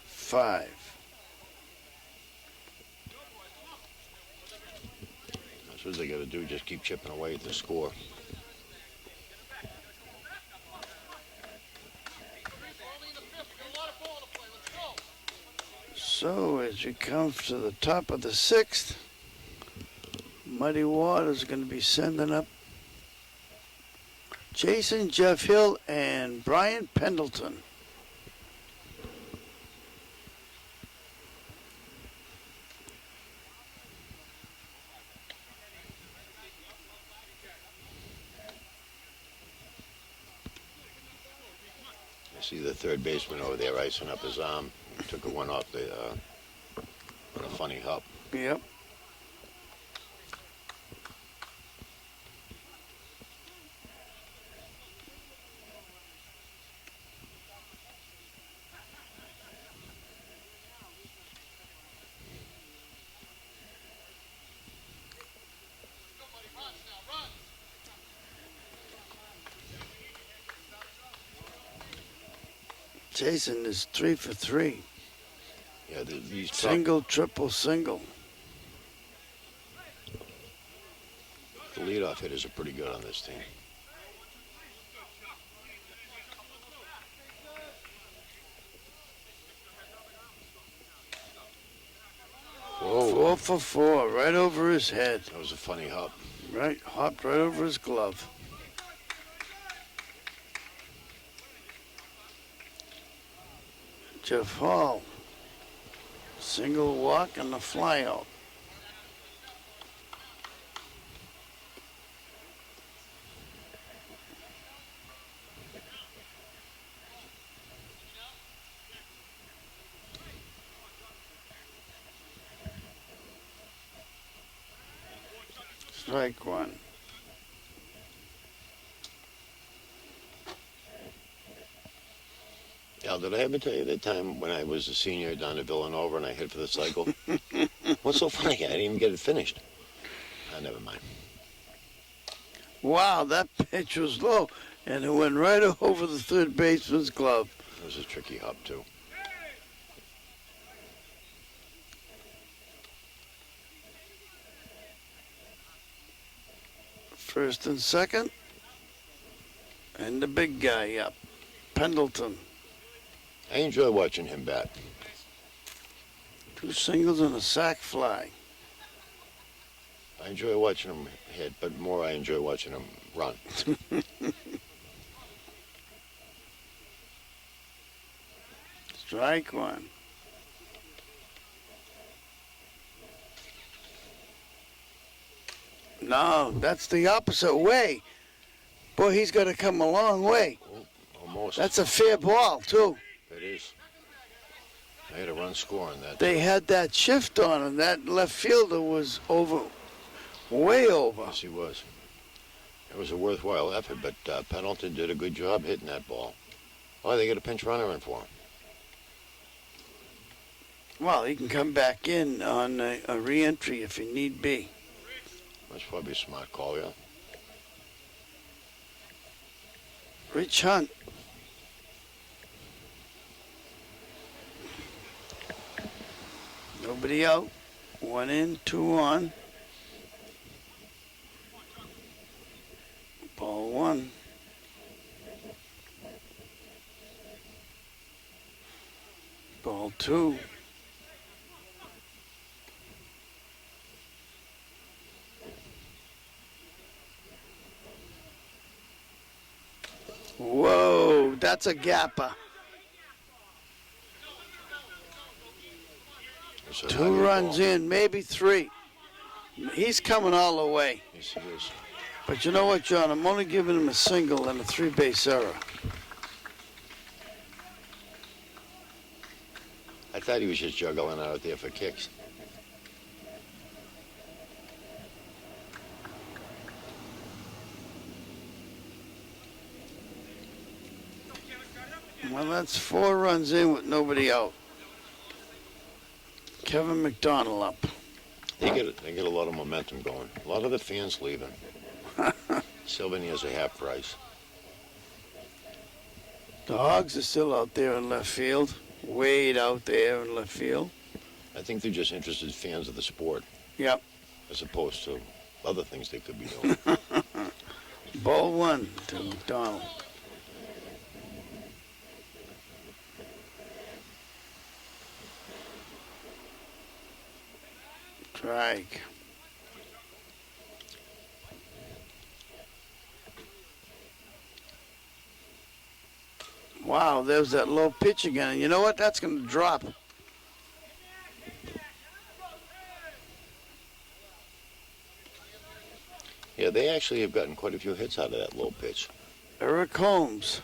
5. That's what they got to do, just keep chipping away at the score. So as we come to the top of the 6th, Muddy Waters is going to be sending up Jason Jeff Hill and Brian Pendleton. I see the third baseman over there icing up his arm. Took one off the on a funny hop. Yep. Jason is 3 for 3. Yeah, these Single, triple, single. the leadoff hitters are pretty good on this team. Whoa, 4 for 4, right over his head. that was a funny hop. Right, hopped right over his glove. Jeff Hall, single walk and a fly out. Strike one. Al, did I ever tell you that time when I was a senior down at Villanova and I hit for the cycle? What's so funny? I didn't even get it finished. Never mind. Wow, that pitch was low, and it went right over the third baseman's glove. It was a tricky hop, too. First and second, and the big guy up, Pendleton. I enjoy watching him bat. 2 singles and a sac fly. I enjoy watching him hit, but more I enjoy watching him run. Strike one. No, that's the opposite way. Boy, he's got to come a long way. Almost. That's a fair ball, too. It is. I had a run score on that. They had that shift on him. That left fielder was over, way over. Yes, he was. It was a worthwhile effort, but Pendleton did a good job hitting that ball. Oh, they got a pinch runner in for him. Well, he can come back in on a re-entry if he need be. That's probably a smart call, yeah. Rich Hunt. Nobody out. 1 in, 2 on. Ball 1. Ball 2. Whoa, that's a gapper. It's a 2 high runs ball. in, maybe 3. He's coming all the way. Yes, he is. But you know what, John? I'm only giving him a single and a 3-base error. I thought he was just juggling out there for kicks. Well, that's 4 runs in with nobody out. Kevin McDonald up. They get a lot of momentum going. A lot of the fans leaving. Sylvan has a half price. The Hogs are still out there in left field. Wade out there in left field. I think they're just interested fans of the sport. Yep. As opposed to other things they could be doing. Ball 1 to McDonald. Strike. Wow, there's that low pitch again. And you know what? That's going to drop. Yeah, they actually have gotten quite a few hits out of that low pitch. Eric Holmes.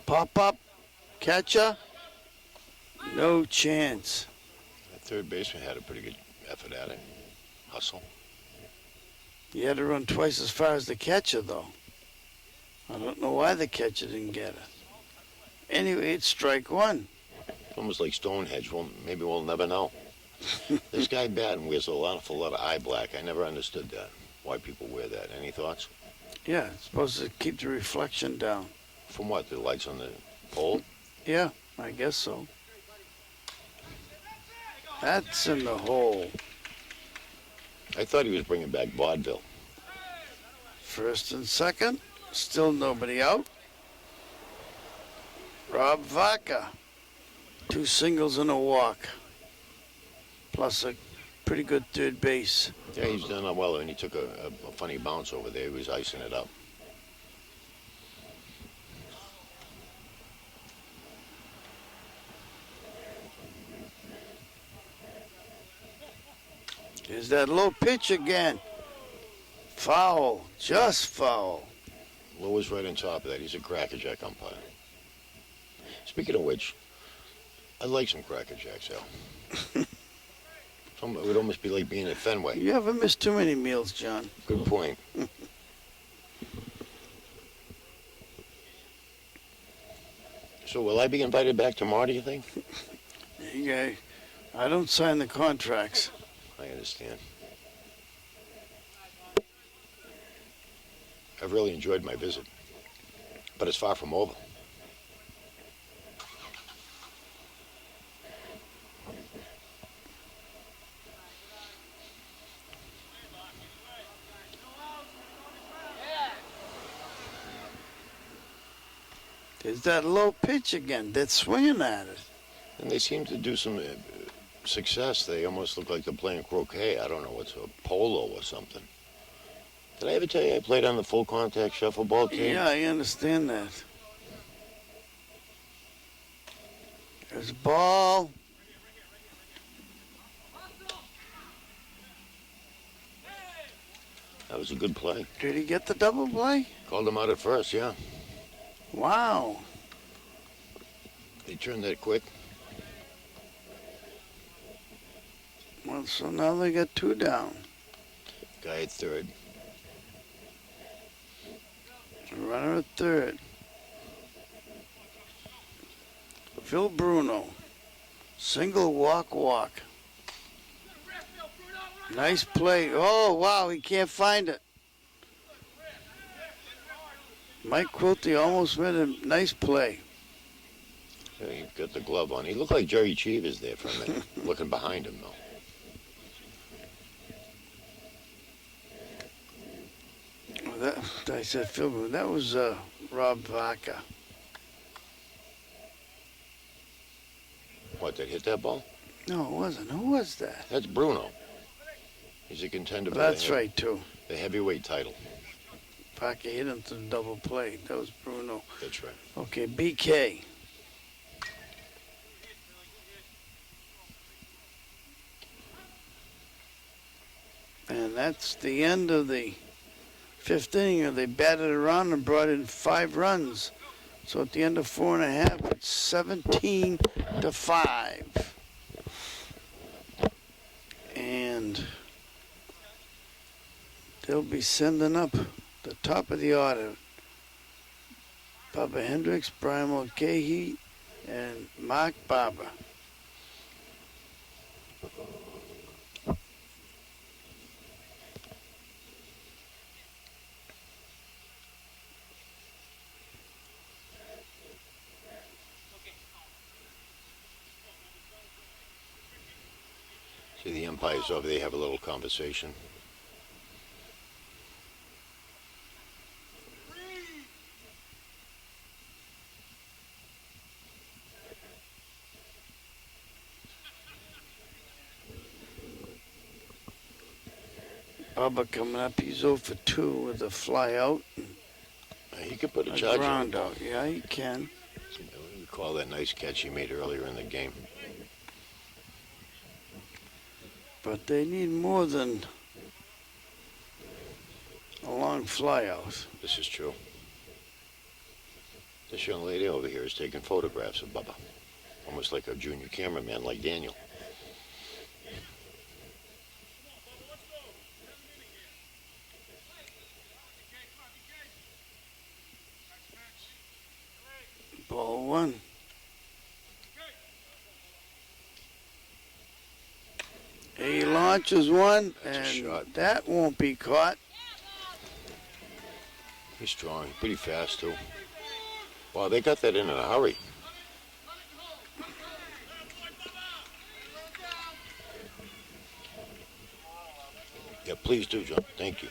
Pop up, catcher, no chance. That third baseman had a pretty good effort at it. Hustle. He had to run twice as far as the catcher, though. I don't know why the catcher didn't get it. Anyway, it's strike one. It's almost like Stonehenge. Well, maybe we'll never know. This guy batting wears an awful lot of eye black. I never understood that. Why people wear that. Any thoughts? Yeah, it's supposed to keep the reflection down. From what? The lights on the pole? Yeah, I guess so. That's in the hole. I thought he was bringing back vaudeville. First and second. Still nobody out. Rob Vaca. 2 singles and a walk. Plus a pretty good third base. Yeah, he's done well, and he took a funny bounce over there. He was icing it up. Here's that low pitch again. Foul. Just foul. Low was right on top of that. He's a crackerjack umpire. Speaking of which, I'd like some crackerjacks, Al. It would almost be like being at Fenway. You haven't missed too many meals, John. Good point. So will I be invited back tomorrow, do you think? Yeah, I don't sign the contracts. I understand. I've really enjoyed my visit, but it's far from over. There's that low pitch again. They're swinging at it. And they seem to do some success. They almost look like they're playing croquet. I don't know, what's a polo or something. Did I ever tell you I played on the full contact shuffleball team? Yeah, I understand that. There's a ball. That was a good play. Did he get the double play? Called him out at first, yeah. Wow. They turned that quick. Well, so now they got 2 down. Guy at third. Runner at third. Phil Bruno. Single walk. Nice play. Oh, wow, he can't find it. Mike Quilty almost made a nice play. Yeah, he got the glove on. He looked like Jerry Cheevers there for a minute, looking behind him, though. I said Phil Bruno. That was Rob Vaca. What, that hit that ball? No, it wasn't. Who was that? That's Bruno. He's a contender for That's right, too. the heavyweight title. Vaca hit him to the double play. That was Bruno. That's right. Okay, BK. And that's the end of the 5th inning. They batted around and brought in 5 runs. So at the end of 4.5, it's 17-5. And they'll be sending up the top of the order. Bubba Hendricks, Brian Mulcahy, and Mark Barber. See the umpires over there have a little conversation. Bubba coming up, he's 0 for 2 with a fly out. He could put a A charge ground on. out. Yeah, he can. Recall that nice catch he made earlier in the game. But they need more than a long fly out. This is true. This young lady over here is taking photographs of Bubba. Almost like a junior cameraman like Daniel. He launches one, That's a and shot. that won't be caught. He's strong. Pretty fast, too. Wow, they got that in a hurry. Yeah, please do, John. Thank you.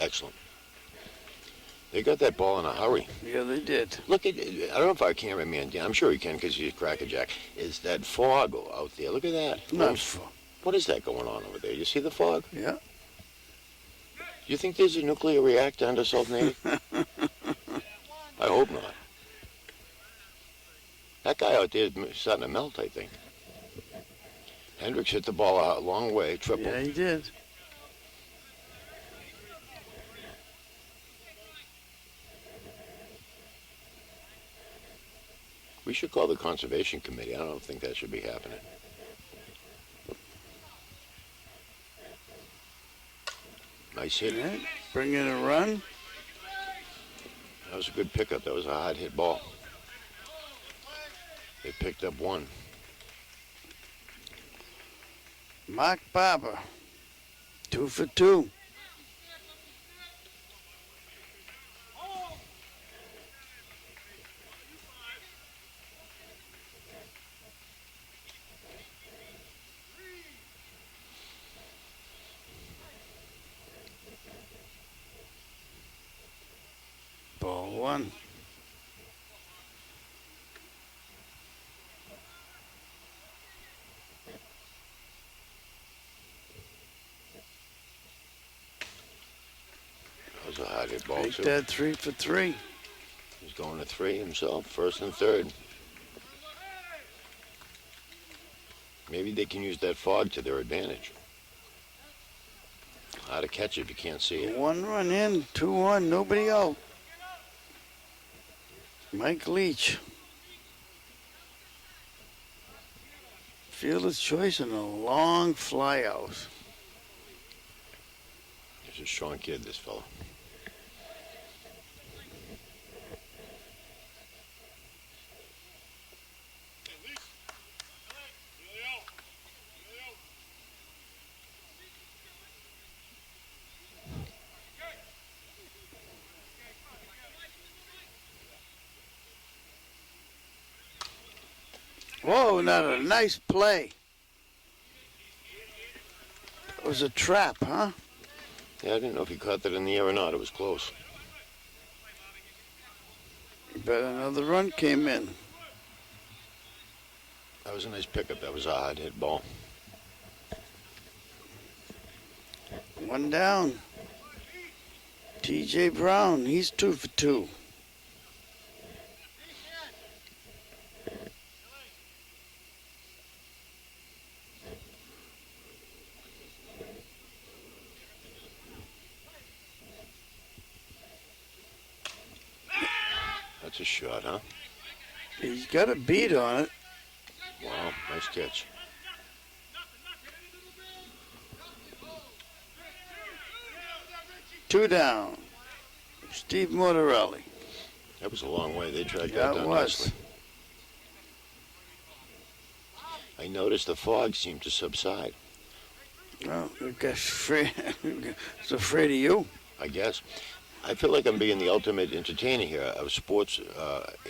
Excellent. They got that ball in a hurry. Yeah, they did. Look at, I don't know if our cameraman, I'm sure he can because he's crackerjack, is that fog out there. Look at that. Not What is that going on over there? You see the fog? Yeah. Do you think there's a nuclear reactor under Salt Natick? I hope not. That guy out there is starting to melt, I think. Hendricks hit the ball out a long way, triple. Yeah, he did. We should call the Conservation Committee. I don't think that should be happening. Nice hit. Yeah. Bring in a run. That was a good pickup. That was a hard hit ball. They picked up one. Mark Barber, 2 for 2. Ball 1. That was a hard hit ball, Make too. that 3 for 3. He's going to 3 himself, first and third. Maybe they can use that fog to their advantage. How to catch it if you can't see it. 1 run in, 2-1, nobody out. Mike Leach. Fielder's choice and a long fly out. He's a strong kid, this fella. Whoa, not a nice play. It was a trap, huh? Yeah, I didn't know if he caught that in the air or not. It was close. But another run came in. That was a nice pickup. That was a hard hit ball. 1 down. T.J. Brown, he's 2 for 2. That's a shot, huh? He's got a beat on it. Wow, nice catch. Two down. Steve Mortarelli. That was a long way. They tracked Yeah, that it down was. nicely. I noticed the fog seemed to subside, Well, I guess it's afraid of you. I guess. I feel like I'm being the ultimate entertainer here, a sports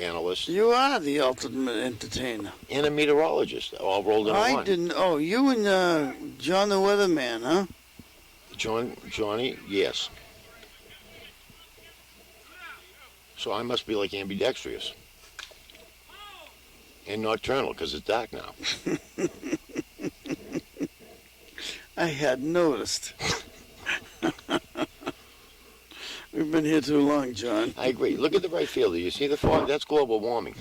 analyst You are the ultimate entertainer. and a meteorologist, all rolled into I one. didn't. Oh, you and John the Weatherman, huh? Johnny, yes. So I must be like ambidextrous. And nocturnal, because it's dark now. I had noticed. We've been here too long, John. I agree. Look at the right field. Do you see the fog? That's global warming.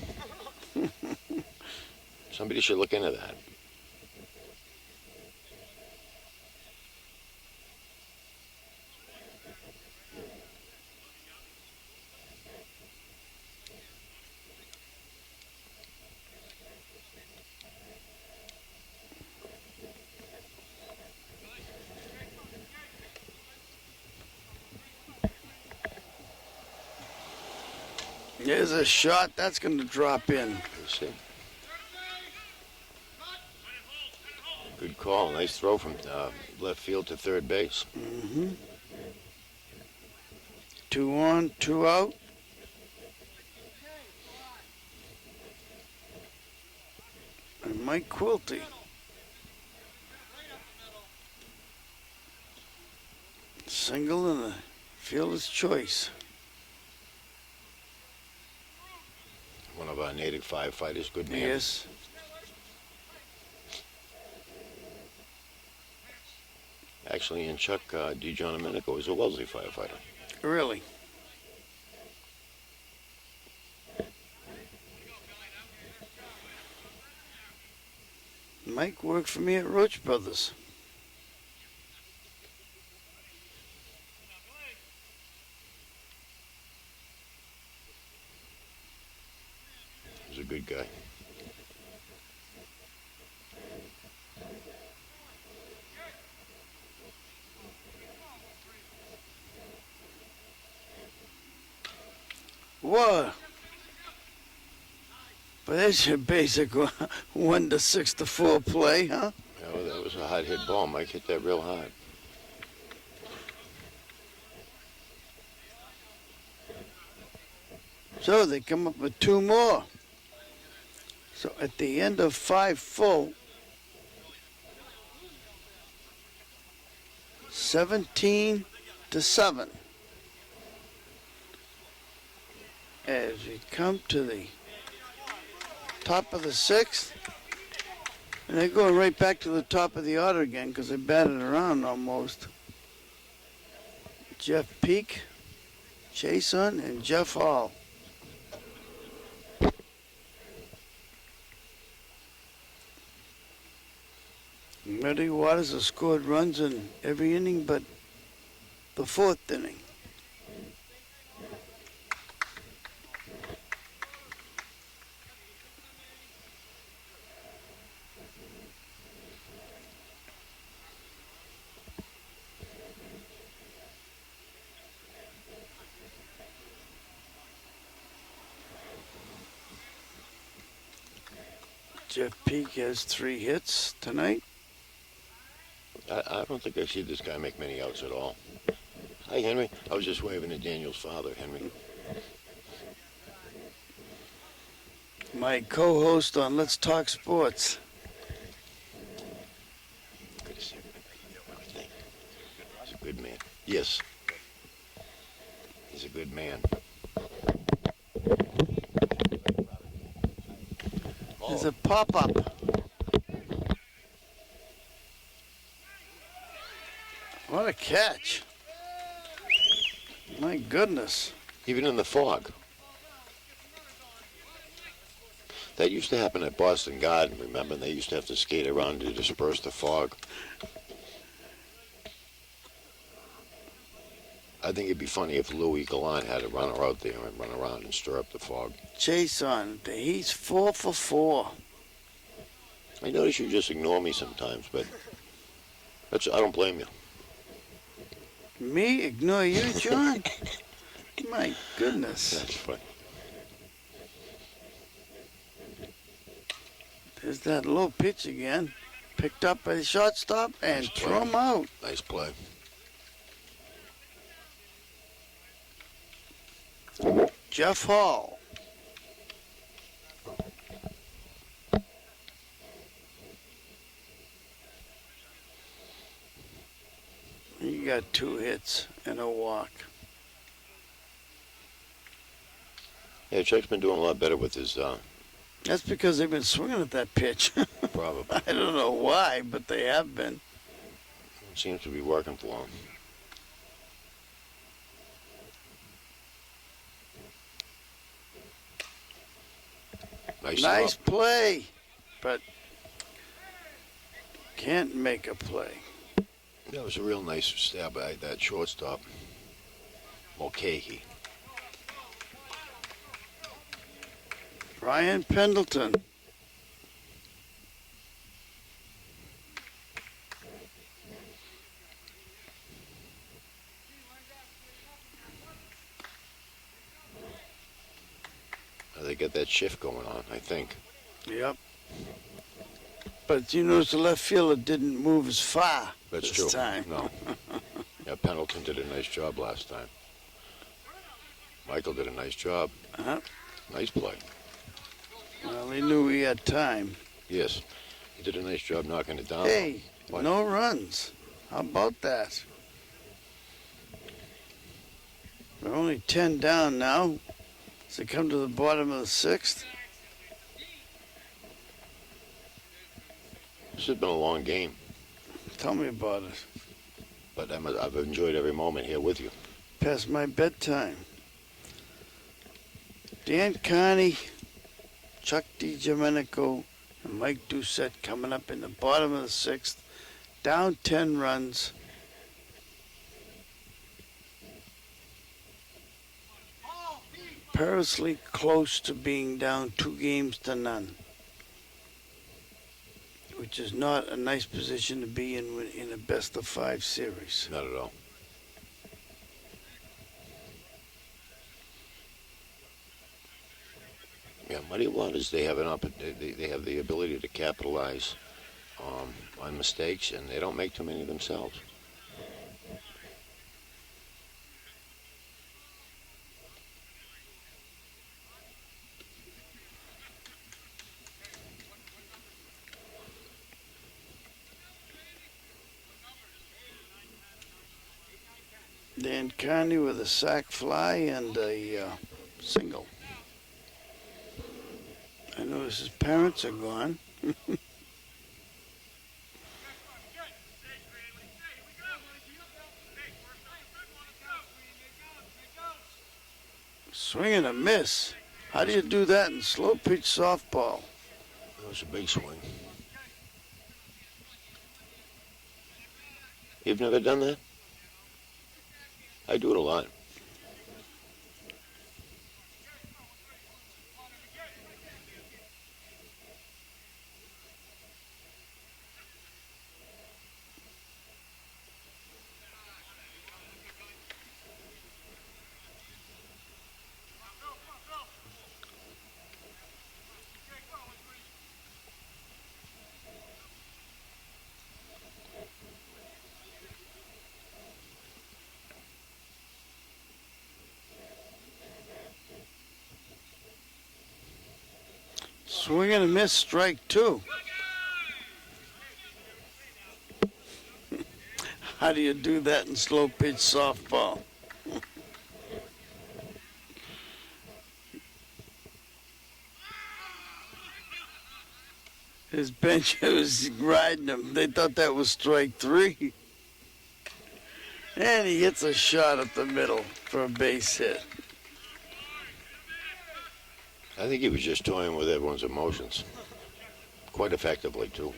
Somebody should look into that. There's a shot that's going to drop in. Let's see. Good call. Nice throw from left field to third base. Mm-hmm. 2 on, 2 out. And Mike Quilty. Single and a fielder's choice. One of our Natick firefighters. Good man. Yes. Actually, and Chuck DiGiandomenico is a Wellesley firefighter. Really. Mike worked for me at Roach Brothers. He's a good guy. Whoa. But that's your basic 1 to 6 to 4 play, huh? Yeah, well, that was a hard hit ball. Mike hit that real hard. So they come up with 2 more. So at the end of 5 full, 17 to 7. As we come to the top of the 6th, and they're going right back to the top of the order again because they batted around almost. Jeff Peak, Jason, and Jeff Hall. Muddy Waters has scored runs in every inning but the 4th inning. Jeff Peak has 3 hits tonight. I don't think I see this guy make many outs at all. Hi, Henry. I was just waving at Daniel's father, Henry. My co-host on Let's Talk Sports. Good to see you. He's a good man. Yes. He's a good man. There's a pop-up. What a catch. My goodness. Even in the fog. That used to happen at Boston Garden, remember? They used to have to skate around to disperse the fog. I think it'd be funny if Louis Gallant had a runner out there and run around and stir up the fog. Jason, he's 4 for 4. I notice you just ignore me sometimes, but I don't blame you. Me ignore you, John? My goodness. That's funny. There's that low pitch again. Picked up by the shortstop and Nice play. throw him out. Nice play. Jeff Hall. He got 2 hits and a walk. Yeah, Chuck's been doing a lot better with his, That's because they've been swinging at that pitch. probably. I don't know why, but they have been. It seems to be working for him. Nice throw. play, but can't make a play. That was a real nice stab by that shortstop, Mulcahy. Brian Pendleton. They got that shift going on, I think. Yep. But you notice the left fielder didn't move as far That's this true. time. No. Yeah, Pendleton did a nice job last time. Michael did a nice job. Uh-huh. Nice play. Well, he knew he had time. Yes. He did a nice job knocking it down. Hey, What? no runs. How about that? We're only 10 down now. As they come to the bottom of the sixth. This has been a long game, Tell me about it. but I've enjoyed every moment here with you. Past my bedtime. Dan Carney, Chuck DiGiomenico, and Mike Doucette coming up in the bottom of the sixth. Down 10 runs. Perilously close to being down 2-0, which is not a nice position to be in a best-of-5 series. Not at all. Yeah, Muddy Waters, they have they have the ability to capitalize on mistakes, and they don't make too many themselves. Dan Carney with a sac fly and a single. I notice his parents are gone. Swing and a miss. How do you do that in slow pitch softball? That was a big swing. You've never done that? I do it a lot. Swing and a miss, strike two. How do you do that in slow pitch softball? His bench was riding him. They thought that was strike three. And he hits a shot up the middle for a base hit. I think he was just toying with everyone's emotions. Quite effectively, too.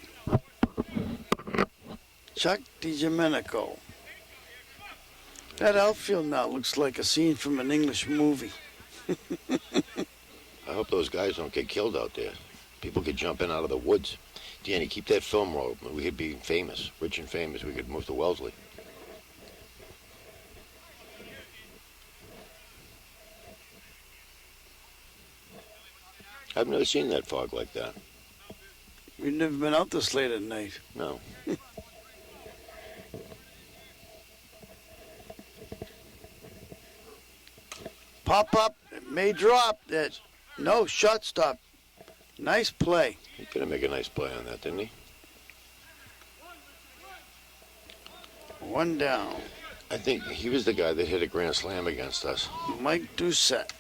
Chuck DiGiomenico. That outfield now looks like a scene from an English movie. I hope those guys don't get killed out there. People could jump in out of the woods. Danny, keep that film roll. We could be famous, rich and famous. We could move to Wellesley. I've never seen that fog like that. We've never been out this late at night. No. Pop up, it may drop. That no shot stop. Nice play. He could make a nice play on that, didn't he? One down. I think he was the guy that hit a grand slam against us. Mike Doucette.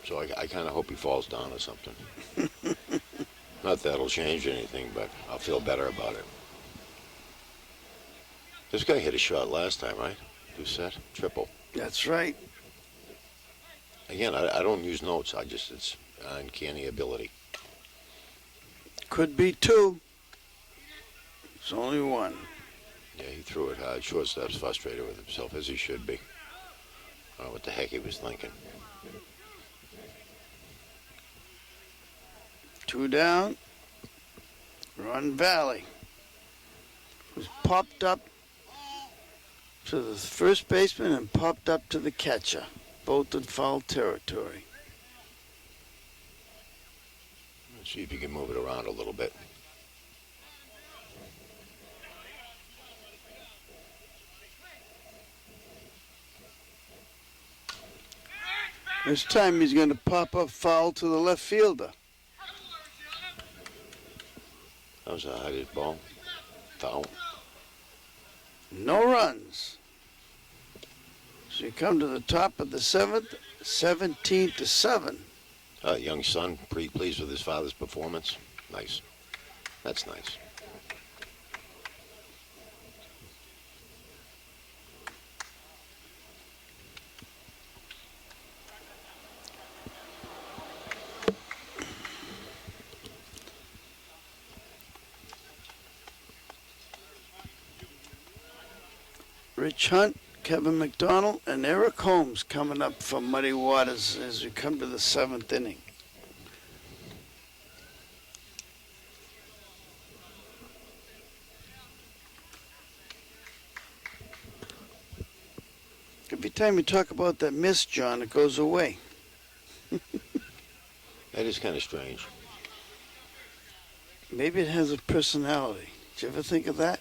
So I kind of hope he falls down or something. Not that it'll change anything, but I'll feel better about it. This guy hit a shot last time, right? Doucette? Triple. That's right. Again, I don't use notes. It's uncanny ability. Could be two. It's only one. Yeah, he threw it hard. Shortstop's frustrated with himself, as he should be. I don't know what the heck he was thinking. Two down. Run Valley. Was popped up to the first baseman and popped up to the catcher. Both in foul territory. Let's see if he can move it around a little bit. This time he's going to pop up foul to the left fielder. That was a high hit ball. Foul. No runs. So you come to the top of the seventh, 17-7. Young son, pretty pleased with his father's performance. Nice. That's nice. Rich Hunt, Kevin McDonald, and Eric Holmes coming up from Muddy Waters as we come to the seventh inning. Every time you talk about that miss, John, it goes away. That is kind of strange. Maybe it has a personality. Did you ever think of that?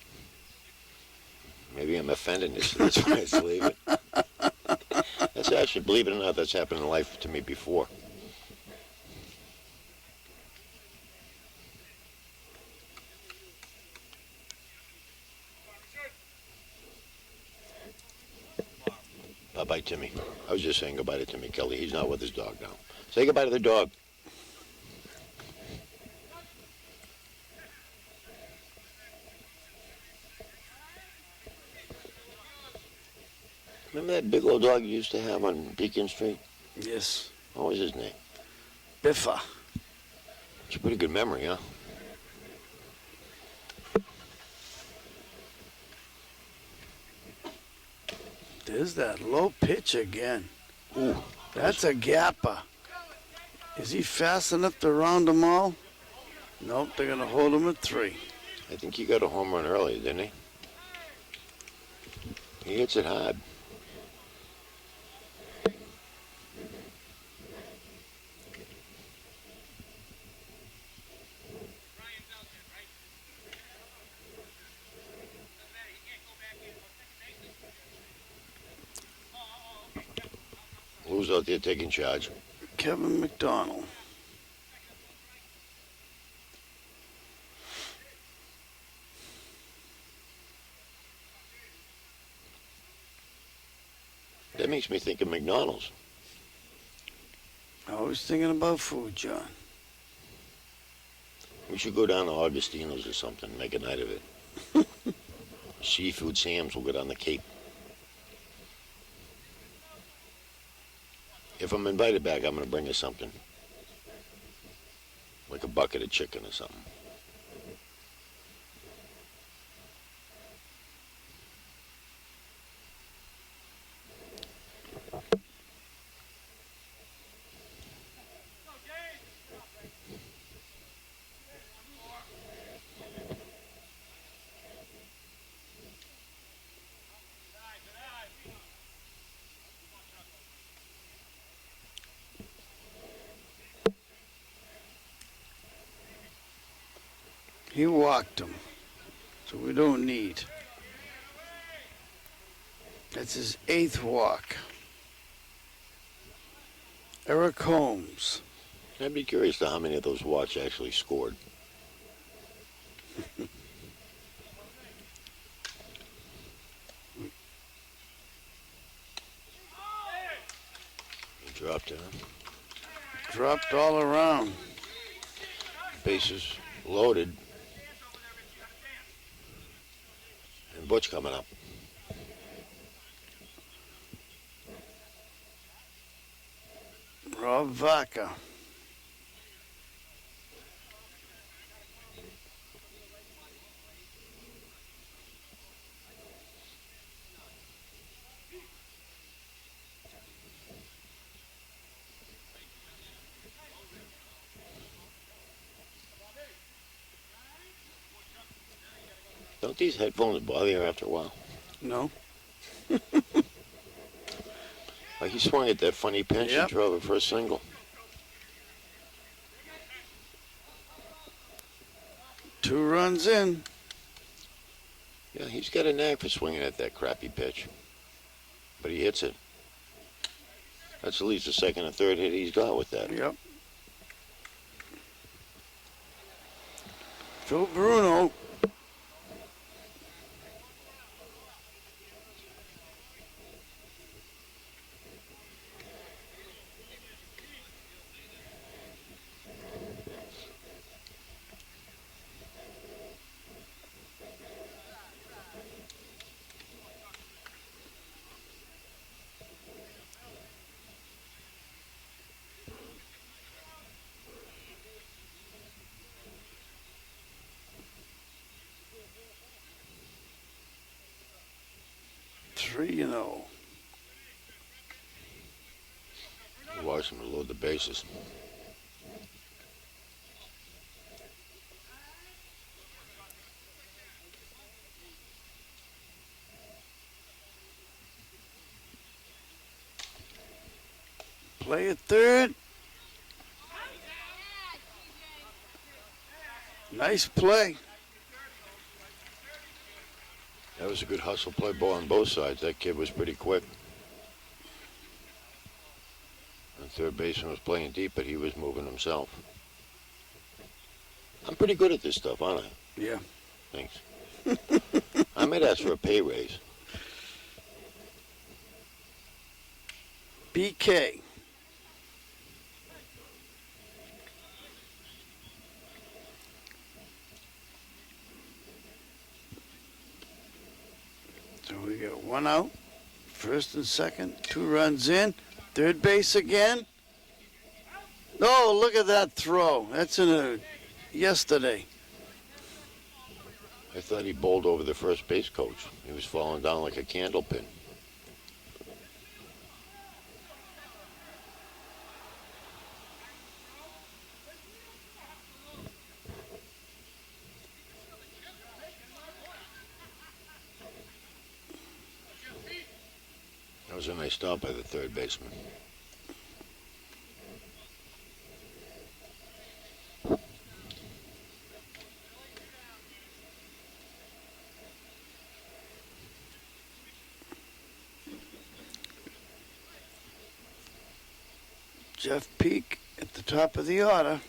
Maybe I'm offending you, so that's why I just leave it. That's actually, believe it or not, that's happened in life to me before. Bye-bye, Timmy. I was just saying goodbye to Timmy Kelly. He's not with his dog now. Say goodbye to the dog. Remember that big old dog you used to have on Beacon Street? Yes. What was his name? Biffa. It's a pretty good memory, huh? There's that low pitch again. Ooh. That's a gapper. Is he fast enough to round them all? Nope, they're going to hold him at 3. I think he got a home run early, didn't he? He hits it hard. Who's out there taking charge? Kevin McDonald. That makes me think of McDonald's. Always thinking about food, John. We should go down to Augustino's or something, make a night of it. Seafood Sam's will go down the Cape. If I'm invited back, I'm going to bring us something. Like a bucket of chicken or something. He walked him, so we don't need. That's his 8th walk. Eric Holmes. I'd be curious to how many of those walks actually scored. He dropped it. Dropped all around. Bases loaded. And Butch coming up. Rob Vaca. Don't these headphones bother you after a while? No. Like he swung at that funny pinch and Yep. drove it for a single. 2 runs in. Yeah, he's got a knack for swinging at that crappy pitch. But he hits it. That's at least the second or third hit he's got with that. Yep. Phil Bruno. Three and oh. Watch him load the bases. Play at third. Nice play. That was a good hustle play ball on both sides. That kid was pretty quick. The third baseman was playing deep, but he was moving himself. I'm pretty good at this stuff, aren't I? Yeah. Thanks. I might ask for a pay raise. BK. So we got one out, first and second, 2 runs in, third base again. Oh, look at that throw. That's in a yesterday. I thought he bowled over the first base coach. He was falling down like a candle pin. That was a nice stop by the third baseman. Jeff Peak at the top of the order.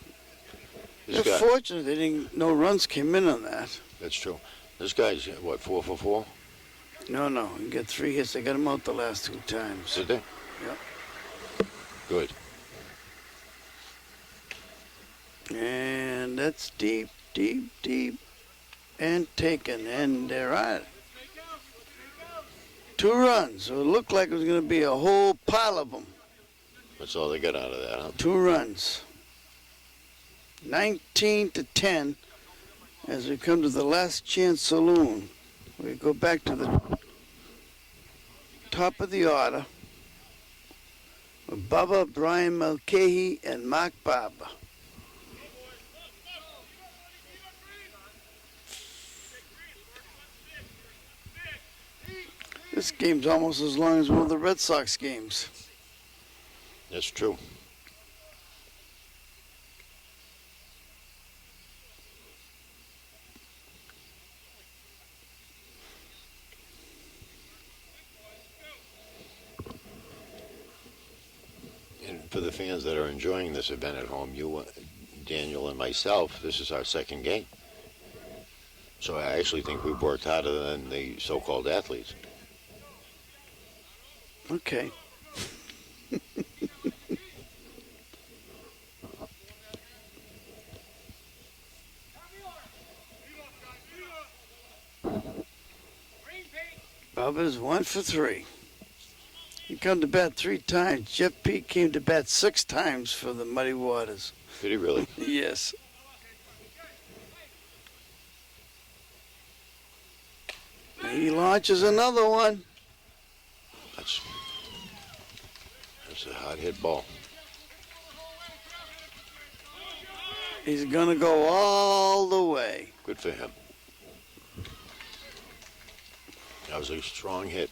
This They're guy, fortunate they didn't, no runs came in on that. that's true. This guy's, what, 4 for 4? No, he got 3 hits. They got him out the last 2 times. Did they? Yep. Good. And that's deep, and taken, and they're on it. 2 runs. So it looked like it was going to be a whole pile of them. That's all they got out of that, huh? 2 runs. 19-10 as we come to the last chance saloon. We go back to the top of the order with Bubba, Brian Mulcahy, and Mark Barber. This game's almost as long as one of the Red Sox games. That's true. And for the fans that are enjoying this event at home, you, Daniel, and myself, this is our second game. So I actually think we've worked harder than the so-called athletes. Okay. Bubba's 1 for 3. He come to bat 3 times. Jeff Peak came to bat 6 times for the Muddy Waters. Did he really? Yes. He launches another one. That's a hard hit ball. He's gonna go all the way. Good for him. That was a strong hit.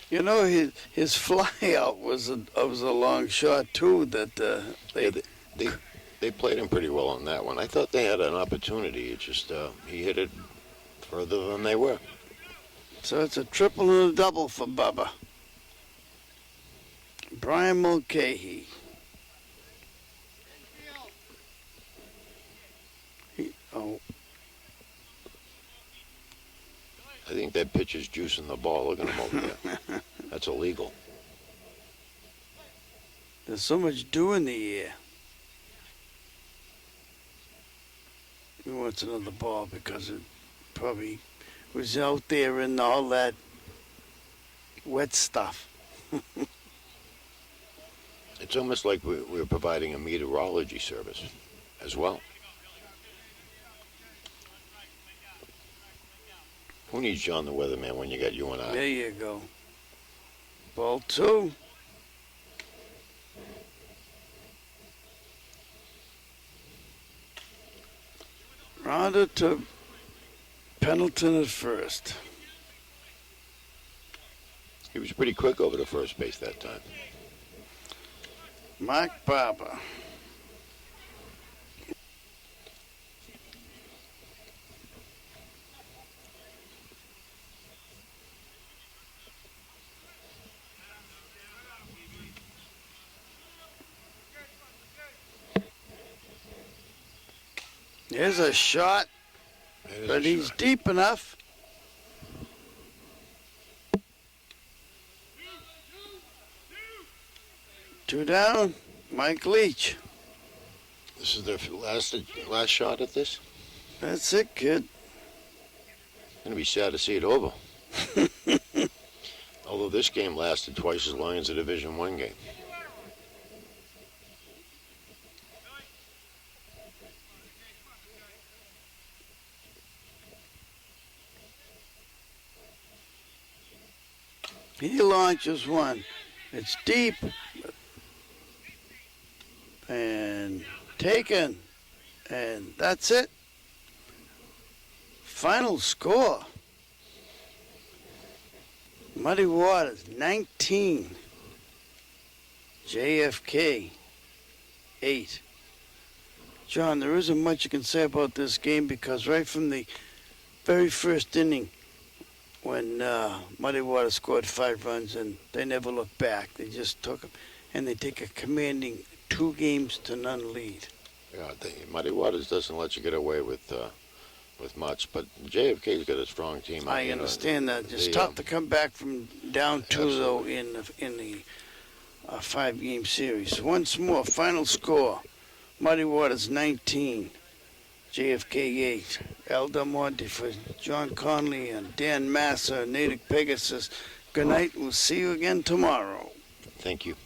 You know, his fly out was a long shot too. That They played him pretty well on that one. I thought they had an opportunity. It just he hit it further than they were. So it's a triple and a double for Bubba. Brian Mulcahy. Oh, I think that pitcher's juicing the ball. Look at him over there. That's illegal. there's so much dew in the air. He wants another ball because it probably was out there in all that wet stuff. It's almost like we're providing a meteorology service as well. Who needs John the Weatherman when you got you and I? There you go. Ball two. Rounder to Pendleton at first. He was pretty quick over to first base that time. Mark Barber. There's a shot, There's but a he's shot. deep enough. Two down, Mike Leach. This is their last shot at this. That's it, kid. Gonna be sad to see it over. Although this game lasted twice as long as the Division I game. He launches one. It's deep. And taken. And that's it. Final score. Muddy Waters 19. JFK 8. John, there isn't much you can say about this game because right from the very first inning, when Muddy Waters scored 5 runs and they never looked back, they just took them, and they take a commanding 2-0 lead. Yeah, Muddy Waters doesn't let you get away with much, but JFK's got a strong team. I understand that. It's tough to come back from down 2 though in the 5-game series. Once more, final score: Muddy Waters 19, JFK 8. Al Del Monte for John Conley and Dan Massa, Natick Pegasus. Good night. We'll see you again tomorrow. Thank you.